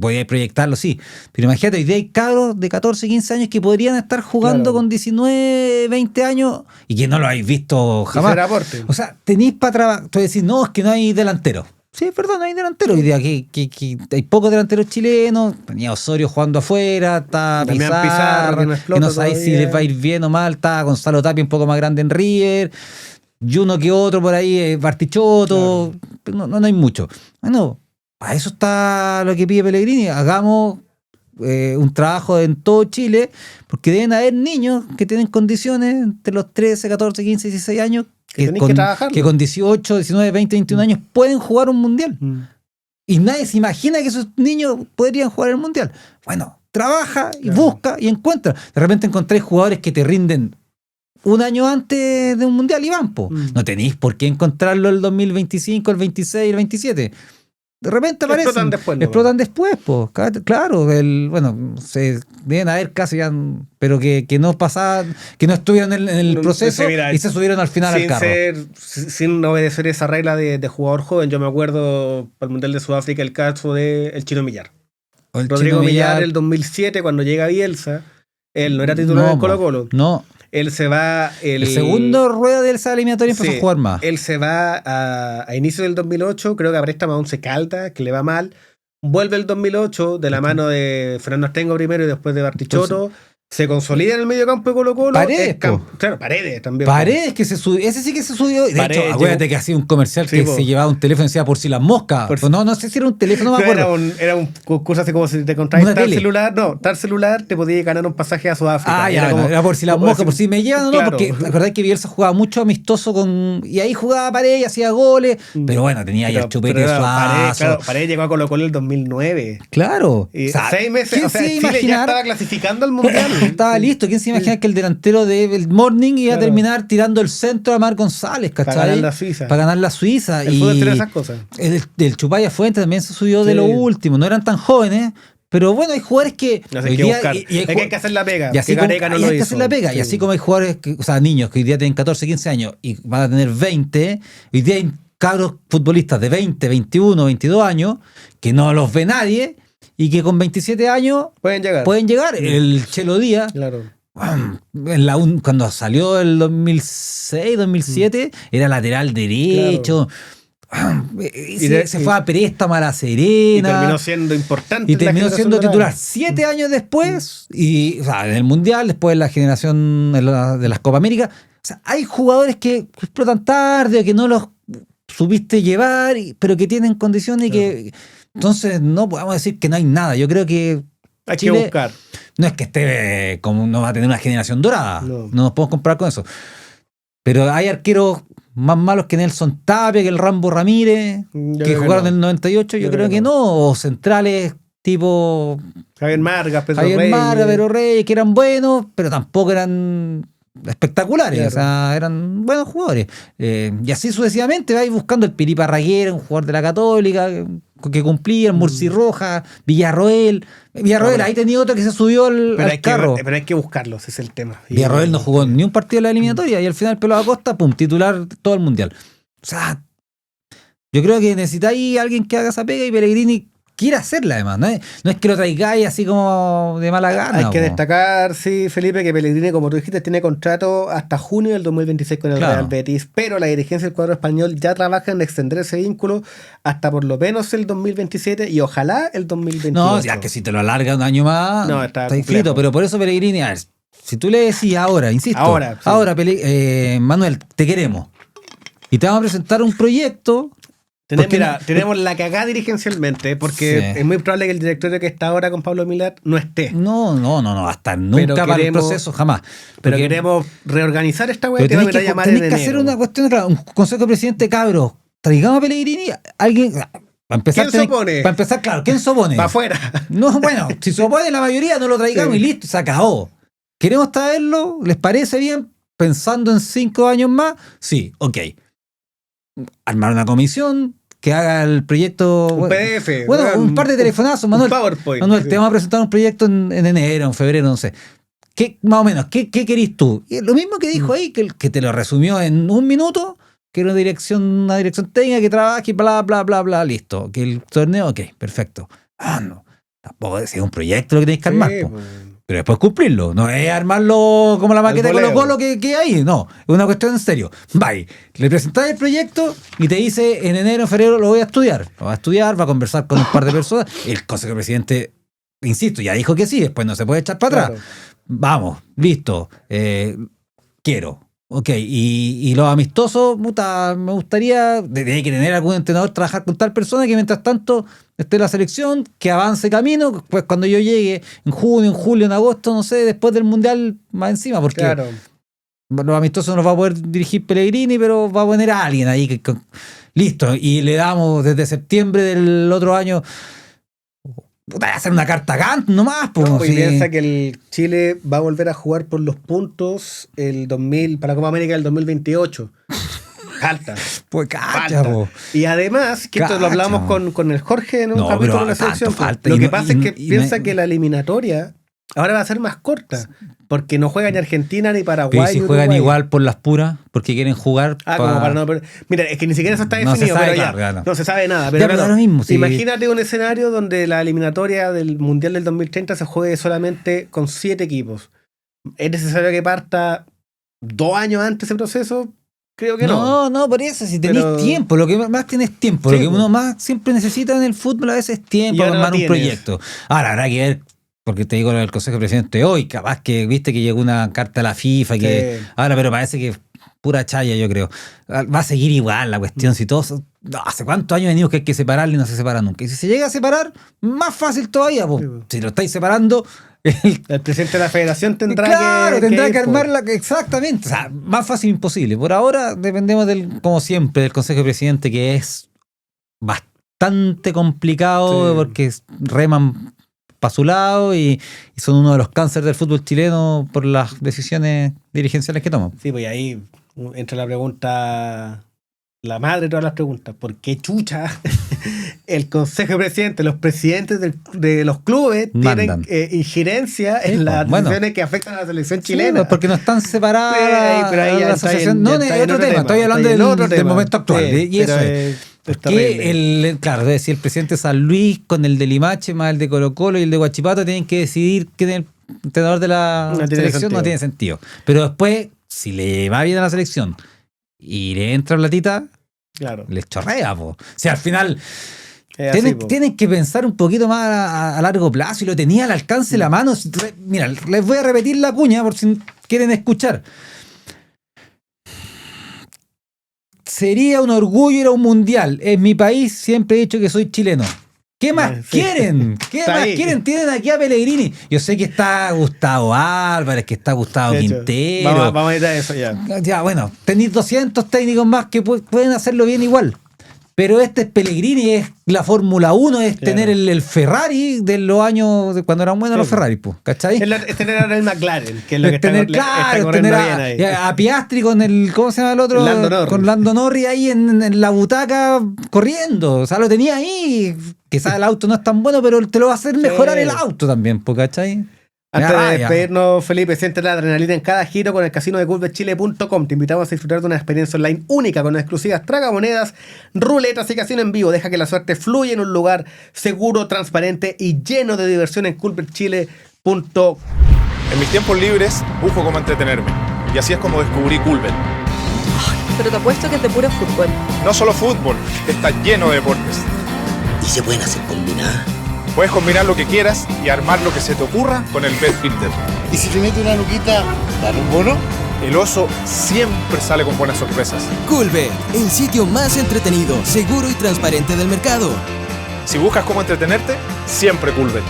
podía proyectarlo, sí. Pero imagínate, hoy día hay cabros de 14, 15 años que podrían estar jugando
Claro.
con 19, 20 años y que no lo habéis visto jamás.
ser aporte.
O sea, tenéis para trabajar. Tú decís, no, es que no hay delantero. Sí, perdón, no hay delantero hoy día. Que hay pocos delanteros chilenos. Tenía Osorio jugando afuera, está
Damián
Pizarro,
que no explota
sabéis si
todavía.
les va a ir bien o mal. Está Gonzalo Tapia un poco más grande en River. Y uno que otro por ahí, Bartichotto. No hay mucho. Bueno, para eso está lo que pide Pellegrini. Hagamos un trabajo en todo Chile, porque deben haber niños que tienen condiciones entre los 13, 14, 15, 16 años
Que tenés que trabajarlo.
que con 18, 19, 20, 21 años pueden jugar un mundial. Y nadie se imagina que esos niños podrían jugar el mundial. Bueno, trabaja y
Claro.
busca y encuentra. De repente encontráis jugadores que te rinden un año antes de un mundial y van, po. No tenéis por qué encontrarlo el 2025, el 26, el 27. De repente aparecen.
Explotan después, ¿no?
Pues. Claro, se deben haber casos ya, pero que no pasaban, que no estuvieron en el
No,
proceso
mira,
y se subieron al final al carro.
Sin obedecer esa regla de jugador joven, yo me acuerdo para el Mundial de Sudáfrica el caso del Chino Millar.
O el
Rodrigo
Chino
Millar, el 2007, cuando llega Bielsa, él no era titular
No,
del Colo-Colo.
No.
Él se va...
El segundo rueda de esa eliminatoria empezó
Sí,
a jugar más.
Él se va a inicio del 2008, creo que a préstamo a Once Caldas, que le va mal. Vuelve el 2008 de la mano de Fernando Astengo primero y después de Bartichotto. Se consolida en el medio campo de Colo-Colo.
Paredes,
Claro, Paredes también.
Paredes que se subió, ese sí que se subió. De
Paredes,
hecho, acuérdate que hacía un comercial
Sí,
que
po.
se llevaba un teléfono y decía por si las moscas.
Por si-
No sé si era un teléfono, no me acuerdo.
Era un concurso así como si te encontrabas
Una
tal
tele.
celular. No, tal celular te podías ganar un pasaje a Sudáfrica.
Ya,
como-
era por si las
como
moscas,
decir-
por si me llevan o no,
Claro.
porque acordás que Bielsa jugaba mucho amistoso con. Y ahí jugaba Paredes y hacía goles. Pero bueno, tenía ahí el chupete
pero Paredes,
Suazo.
claro, Paredes llegó a Colo-Colo en el 2009.
Claro.
Y
O sea,
6 meses,
¿quién
o sea,
se
Chile
iba a
ya
imaginar?
estaba clasificando al Mundial.
Estaba listo. ¿Quién se imagina que el delantero del Morning iba a
Claro.
terminar tirando el centro a Mar González, ¿cachai?
Para ganar la Suiza.
Para ganar la Suiza.
El fútbol tiene esas cosas.
El Chupaya Fuentes también se subió de
Sí.
lo último. No eran tan jóvenes, pero bueno, hay jugadores que.
No sé,
hoy
hay que
día-
buscar.
y hay
Hay que hacer la pega.
y así
que
como,
Gareca no
hay
lo
que
hizo.
hacer la pega. Y
Sí.
así como hay jugadores, o sea, niños que hoy día tienen 14, 15 años y van a tener 20, hoy día hay cabros futbolistas de 20, 21, 22 años que no los ve nadie y que con 27 años
Pueden llegar.
pueden llegar. El Chelo Díaz,
Claro.
cuando salió el 2006, 2007, era lateral derecho. Se fue a préstamo a La
Y
Serena.
terminó siendo importante.
Y
en la
terminó
generación
siendo
dorada.
titular 7 años después, y, o sea, en el Mundial, después en la generación de las Copa América. O sea, hay jugadores que explotan tarde, que no los supiste llevar, pero que tienen condiciones y que. Entonces, no podemos decir que no hay nada. Yo creo que
Hay
Chile
que buscar.
no es que esté como no va a tener una generación dorada.
No.
No nos podemos comparar con eso. Pero hay arqueros más malos que Nelson Tapia, que el Rambo Ramírez,
Yo
que
creo que
jugaron
no.
en el 98. Yo creo que no. O centrales tipo
Javier Margas, Pedro
Javier
Reyes.
Marga, Pedro Reyes, que eran buenos, pero tampoco eran espectaculares.
Claro.
O sea, eran buenos jugadores. Y así sucesivamente vais buscando el Piripa Raguera, un jugador de la Católica, que cumplía, el Murci Rojas, Villarroel. Villarroel,
Ahora,
ahí tenía otro que se subió al
Pero
carro.
pero hay que buscarlos, ese es el tema. Y-
Villarroel no jugó ni un partido de la eliminatoria y al final peló a Costa, pum, titular todo el mundial. O sea, yo creo que necesitáis a alguien que haga esa pega y Pellegrini quiere hacerla además. No es que lo traigáis así como de mala gana.
Hay que
po.
destacar, sí, Felipe, que Pellegrini, como tú dijiste, tiene contrato hasta junio del 2026 con el
Claro.
Real Betis, pero la dirigencia del cuadro español ya trabaja en extender ese vínculo hasta por lo menos el 2027 y ojalá el 2028.
No, ya que si te lo alarga un año más,
No, está
está
complejo.
inscrito. Pero por eso Pellegrini, a ver, si tú le decís ahora, insisto,
Ahora, sí.
Manuel, te queremos. Y te vamos a presentar un proyecto. Porque
Tenemos la cagada dirigencialmente, porque
Sí.
es muy probable que el directorio que está ahora con Pablo Milat no esté.
No, hasta nunca para el
queremos-
proceso, jamás.
Pero
Porque-
queremos reorganizar esta web
Pero
que va a
tenés que,
llamar
tenés
en
que hacer
enero.
una cuestión, claro, un consejo de presidente, cabros. Traigamos a Pellegrini, alguien. Para empezar,
¿Quién se opone?
Para empezar, claro, ¿quién se opone?
Para afuera.
No, bueno, si se opone la mayoría, no lo traigamos
Sí.
y listo, se acabó. ¿Queremos traerlo? ¿Les parece bien? Pensando en 5 años más, sí, ok. Armar una comisión que haga el proyecto.
Un PDF.
Bueno,
weón,
un par de telefonazos, Manuel.
Un PowerPoint.
Manuel,
Sí.
te vamos a presentar un proyecto en enero, en febrero, no sé. Más o menos, ¿qué querís tú? Y lo mismo que dijo ahí, que te lo resumió en un minuto, que era una dirección técnica que trabaje, bla, bla, bla, bla, listo. Que el torneo, ok, perfecto. No, tampoco es un proyecto lo que tenéis que
Sí,
armar, po.
pues.
Pero después cumplirlo. No es armarlo como la maqueta de
voleo.
Colo-Colo que hay. No, es una cuestión en serio. Bye. Le presentáis el proyecto y te dice en enero, en febrero lo voy a estudiar. Lo va a estudiar, va a conversar con un par de personas. El consejo presidente, insisto, ya dijo que sí, después no se puede echar para atrás.
Claro.
Vamos, listo. Quiero. Ok, y los amistosos, puta, me gustaría, tiene que tener algún entrenador, trabajar con tal persona que mientras tanto esté la selección, que avance camino, pues cuando yo llegue en junio, en julio, en agosto, no sé, después del Mundial más encima, porque
Claro.
los amistosos no va a poder dirigir Pellegrini, pero va a poner a alguien ahí listo, y le damos desde septiembre del otro año, puta, va a hacer una carta Gantt nomás, pues.
No, y
sí.
piensa que el Chile va a volver a jugar por los puntos el 2000 para la Copa América del 2028. Falta.
Pues cacha,
Falta.
po.
Y además, que esto lo
Cacha,
hablamos
po.
con el Jorge en un
No,
capítulo
pero
de la
tanto
selección.
falta,
Lo
y
que
no-
pasa
y-
es que
y
piensa
no-
que la eliminatoria ahora va a ser más corta. Porque no juega ni Argentina ni Paraguay.
Pero ¿y si
ni
juegan
Uruguay.
igual por las puras, porque quieren jugar.
Como para no. Mira, es que ni siquiera eso está
No se
definido,
sabe,
pero ya.
claro,
No se sabe nada.
Ya,
Pero,
pero
claro,
da lo mismo, sí.
imagínate un escenario donde la eliminatoria del Mundial del 2030 se juegue solamente con 7 equipos. ¿Es necesario que parta 2 años antes ese proceso? Creo que no.
No, por eso, si tenéis
Pero-
tiempo, lo que más tienes tiempo,
Sí,
lo que
pues.
uno más siempre necesita en el fútbol a veces es tiempo
Y
para
ahora lo
armar un
tienes.
proyecto. Ahora habrá que ver, porque te digo lo del Consejo de Presidente hoy, capaz que viste que llegó una carta a la FIFA, que
Sí.
ahora, pero parece que pura chaya, yo creo. Va a seguir igual la cuestión, si todos. No, ¿hace cuántos años venimos que hay que separarlo y no se separa nunca? Y si se llega a separar, más fácil todavía, po.
Sí, pues.
Si lo estáis separando,
El presidente de la federación tendrá
claro, tendrá
ir,
que
po.
armarla exactamente. O sea, más fácil imposible. Por ahora dependemos como siempre, del Consejo de Presidente, que es bastante complicado
Sí.
porque reman para su lado y son uno de los cánceres del fútbol chileno por las decisiones dirigenciales que toman.
Sí, pues y ahí entra la pregunta, la madre de todas las preguntas. ¿Por qué chucha el Consejo de Presidentes, los presidentes de los clubes
Mandan.
tienen injerencia
Sí,
en las
pues, bueno.
decisiones que afectan a la selección
Sí,
chilena?
pues, porque no están separadas
Pero ahí ya
la
está
asociación.
en-
No,
ya
no,
está
es
en
otro
otro
tema.
tema,
Estoy hablando
está en
del,
otro
del
tema.
momento actual.
Sí,
y eso
pero
es.
es terrible.
Que claro, es decir, el presidente de San Luis con el de Limache más el de Colo-Colo y el de Guachipato tienen que decidir quién es el entrenador de la
No tiene
selección,
sentido.
no tiene sentido. Pero después, si le va bien a la selección y le entra platita,
Claro.
les chorrea, po. O sea, al final
Es así, po.
tienen que pensar un poquito más a largo plazo y lo tenía al alcance de la mano. Mira, les voy a repetir la cuña por si quieren escuchar. Sería un orgullo ir a un mundial. En mi país siempre he dicho que soy chileno. ¿Qué más
Sí.
quieren? ¿Qué
Está
más
ahí.
quieren? Tienen aquí a Pellegrini. Yo sé que está Gustavo Álvarez, que está Gustavo
De hecho,
Quintero.
vamos a ir a eso ya.
Ya, bueno, tenéis 200 técnicos más que pueden hacerlo bien igual. Pero este es Pellegrini, es la Fórmula 1, es
Claro.
tener el Ferrari de los años de cuando eran buenos
Sí,
los
pues.
Ferrari, pues, ¿cachai?
Es tener ahora el McLaren, que es lo que
Es tener,
está
claro,
corriendo
tener
bien ahí.
a Piastri con el, ¿cómo se llama el otro?
Lando Norris.
Con Lando Norris ahí en la butaca corriendo. O sea, lo tenía ahí. Quizás el auto no es tan bueno, pero te lo va a hacer mejorar el auto también, pues, ¿cachai?
Antes
Me da
de
rabia.
despedirnos, Felipe, siente la adrenalina en cada giro con el casino de culbetchile.com. Te invitamos a disfrutar de una experiencia online única con exclusivas tragamonedas, ruletas y casino en vivo. Deja que la suerte fluya en un lugar seguro, transparente y lleno de diversión en culbetchile.com.
En mis tiempos libres busco cómo entretenerme. Y así es como descubrí Culbet.
Pero te apuesto que es de puro fútbol.
No solo fútbol, está lleno de deportes.
Y se pueden hacer combinadas.
Puedes combinar lo que quieras y armar lo que se te ocurra con el Bet Builder.
Y si te mete una luquita, dan un bono.
El oso siempre sale con buenas sorpresas.
Culver, el sitio más entretenido, seguro y transparente del mercado.
Si buscas cómo entretenerte, siempre Culbet.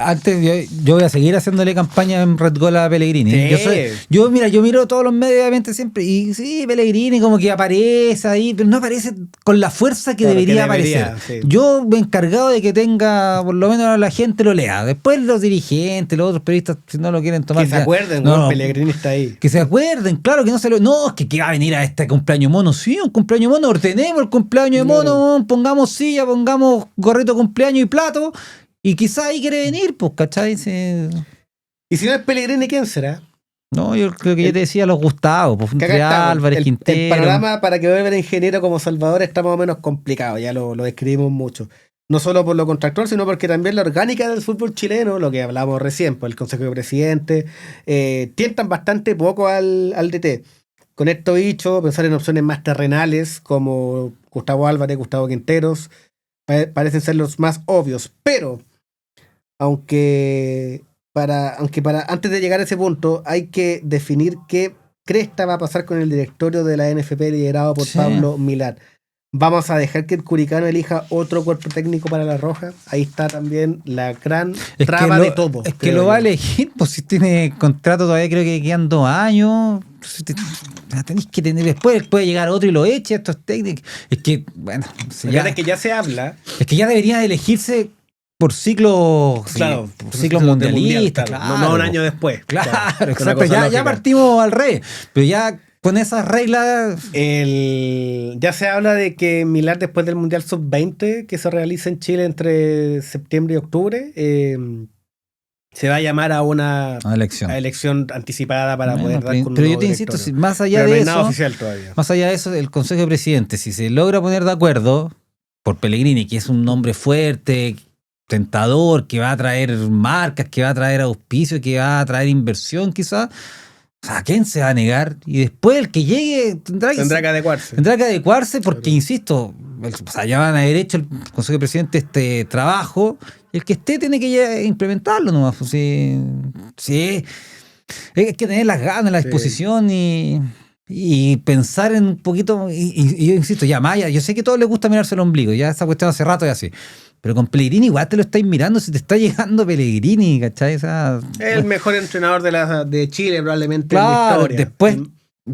Antes yo voy a seguir haciéndole campaña en Red Goal a Pellegrini.
Sí.
Yo miro todos los medios obviamente siempre y sí, Pellegrini como que aparece ahí, pero no aparece con la fuerza que
Claro, que
debería
debería,
aparecer.
sí.
Yo me he encargado de que tenga, por lo menos la gente lo lea. Después los dirigentes, los otros periodistas, si no lo quieren tomar.
Que se
ya.
acuerden,
No,
weón,
no,
Pellegrini está ahí.
que se acuerden, claro, que no se lo. No, es que va a venir a este cumpleaños mono. Sí, un cumpleaños mono, ordenemos el cumpleaños de mono,
Claro.
pongamos silla, pongamos gorrito de cumpleaños y plato. Y quizá ahí quiere venir, pues, ¿cachai?
Y si no es Pellegrini, ¿quién será?
No, yo creo que yo te decía los Gustavo, pues,
Que
entre
acá estamos.
Álvarez,
El
Quintero.
panorama para que vuelva el ingeniero como Salvador está más o menos complicado, ya lo describimos mucho. No solo por lo contractual, sino porque también la orgánica del fútbol chileno, lo que hablábamos recién, pues el Consejo de Presidentes, tientan bastante poco al DT. Con esto dicho, pensar en opciones más terrenales como Gustavo Álvarez, Gustavo Quinteros, parecen ser los más obvios. Pero, aunque antes de llegar a ese punto, hay que definir qué cresta va a pasar con el directorio de la NFP liderado por
Sí.
Pablo Milán. ¿Vamos a dejar que el Curicano elija otro cuerpo técnico para la Roja? Ahí está también la gran traba de todo.
Es que
creo
lo
yo.
va a elegir, pues si tiene contrato todavía creo que quedan 2 años. Tenéis que tener, después puede llegar otro y lo eche, estos técnicos. Es que, bueno,
La verdad es que ya se habla.
es que ya debería elegirse por ciclo,
Claro,
por ciclo
de
mundialista,
claro.
claro.
No un año después.
Claro,
Una
exacto.
cosa
Ya
lógica.
partimos al revés. Pero ya con esas reglas.
Ya se habla de que Milán, después del Mundial Sub-20 que se realiza en Chile entre septiembre y octubre, se va a llamar a una
Elección.
elección anticipada para
Bueno,
poder dar con un
pero yo
nuevo
te insisto,
directorio.
si más allá
Pero no
de
hay nada
eso,
oficial todavía.
más allá de eso, el Consejo de Presidentes, si se logra poner de acuerdo por Pellegrini, que es un nombre fuerte, tentador, que va a traer marcas, que va a traer auspicio, que va a traer inversión quizás, o sea, ¿quién se va a negar? Y después el que llegue tendrá
Tendrá que adecuarse.
adecuarse porque, insisto, o sea, ya van a haber hecho el Consejo de Presidentes este trabajo, y el que esté tiene que ya implementarlo nomás. Pues, sí. Hay que tener las ganas, la disposición y pensar en un poquito, y yo insisto, ya Maya, yo sé que a todos les gusta mirarse el ombligo, ya esa cuestión hace rato es así, pero con Pellegrini igual te lo estáis mirando si te está llegando Pellegrini, ¿cachai? O sea,
El mejor entrenador de Chile probablemente en la
claro,
historia.
después,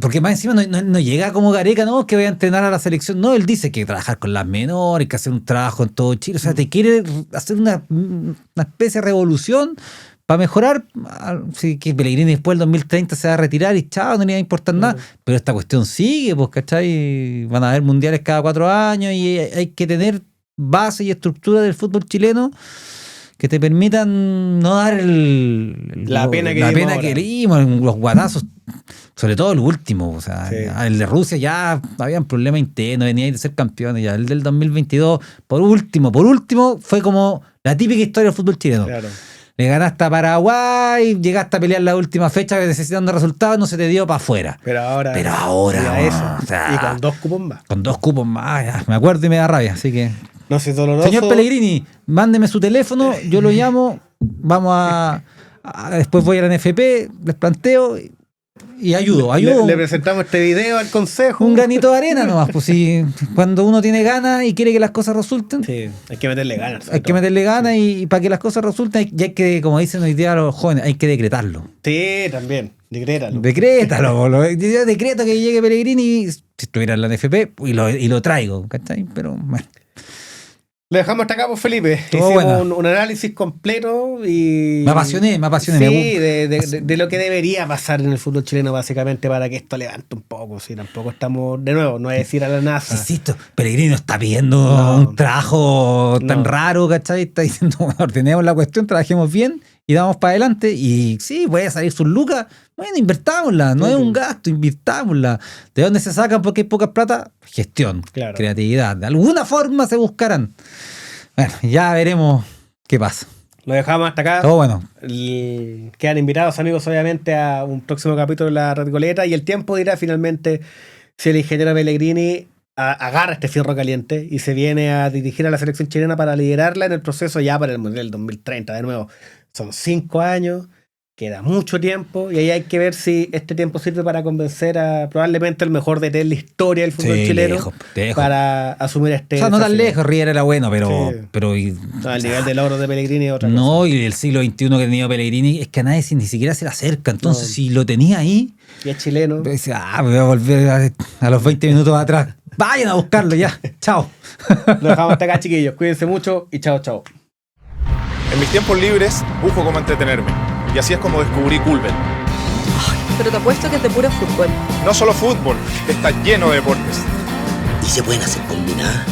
porque más encima no llega como Gareca, no, que vaya a entrenar a la selección, no, él dice que trabajar con las menores, que hacer un trabajo en todo Chile, o sea, te quiere hacer una especie de revolución para mejorar. Sí, que Pellegrini después del 2030 se va a retirar y chao, no le va a importar nada, pero esta cuestión sigue, pues, ¿cachai? Van a haber mundiales cada 4 años y hay que tener base y estructura del fútbol chileno que te permitan no dar
La pena que
dimos, los guatazos, sobre todo el último, o sea,
Sí.
el de Rusia ya había un problema interno, venía de ser campeón, ya el del 2022, por último, fue como la típica historia del fútbol chileno.
Claro.
Le ganaste a Paraguay, llegaste a pelear la última fecha necesitando resultados, no se te dio para afuera.
Pero ahora.
Mira
eso.
o sea,
Y con 2 cupos más.
con 2 cupos más, ya, me acuerdo y me da rabia, así que...
No sé, doloroso.
Señor Pellegrini, mándeme su teléfono, yo lo llamo, vamos después voy a la NFP, les planteo y ayudo.
Le presentamos este video al consejo.
Un granito de arena nomás, pues si cuando uno tiene ganas y quiere que las cosas resulten,
Sí, hay que meterle ganas. sobre
hay que
todo.
meterle ganas y para que las cosas resulten, ya hay que, como dicen hoy día los jóvenes, hay que decretarlo.
Sí, también. Decrétalo.
Decrétalo, yo decreto que llegue Pellegrini, si estuviera en la NFP, y lo traigo, ¿cachai? Pero bueno.
Lo dejamos hasta acá, pues, Felipe.
Todo
Hicimos
bueno.
un análisis completo y.
Me apasioné.
Sí,
me gusta.
de lo que debería pasar en el fútbol chileno, básicamente, para que esto levante un poco. Sí, tampoco estamos, de nuevo, no es decir a la NASA.
Insisto, Pellegrini no está pidiendo
No.
un trabajo tan
No.
raro, ¿cachai? Está diciendo, bueno, ordenemos la cuestión, trabajemos bien y damos para adelante. Y sí, puede salir sus lucas. Bueno, invertámosla, no
Sí,
es
sí.
un gasto, invirtámosla. ¿De dónde se sacan? Porque hay poca plata. Gestión,
Claro.
creatividad. De alguna forma se buscarán. Bueno, ya veremos qué pasa.
Lo dejamos hasta acá.
Todo bueno.
Quedan invitados, amigos, obviamente, a un próximo capítulo de La Redcoleta y el tiempo dirá finalmente si el ingeniero Pellegrini agarra este fierro caliente y se viene a dirigir a la selección chilena para liderarla en el proceso ya para el Mundial 2030. De nuevo, son 5 años, queda mucho tiempo y ahí hay que ver si este tiempo sirve para convencer a probablemente el mejor DT en la historia del fútbol
Sí,
chileno
lejos.
para asumir este
O sea, no tan
desafío.
lejos, Riera era bueno, pero...
Sí.
pero
No, el nivel de logro de Pellegrini es otra cosa.
no, y el siglo XXI que tenía Pellegrini es que a nadie ni siquiera se le acerca. Entonces,
No.
si lo tenía ahí,
Y es chileno.
dice, me voy a volver a los 20 minutos atrás. Vayan a buscarlo ya. Chao.
Lo dejamos hasta acá, chiquillos. Cuídense mucho y chao, chao.
En mis tiempos libres busco cómo entretenerme. Y así es como descubrí Coolbet.
Pero te apuesto que es de puro fútbol.
No solo fútbol, está lleno de deportes.
Y se pueden hacer combinadas.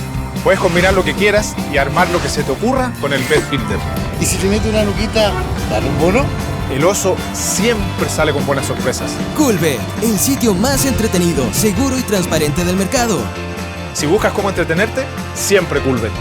Puedes combinar lo que quieras y armar lo que se te ocurra con el Bet Builder.
Y si te mete una luquita, dale un bono.
El oso siempre sale con buenas sorpresas.
Coolbet, el sitio más entretenido, seguro y transparente del mercado.
Si buscas cómo entretenerte, siempre Coolbet.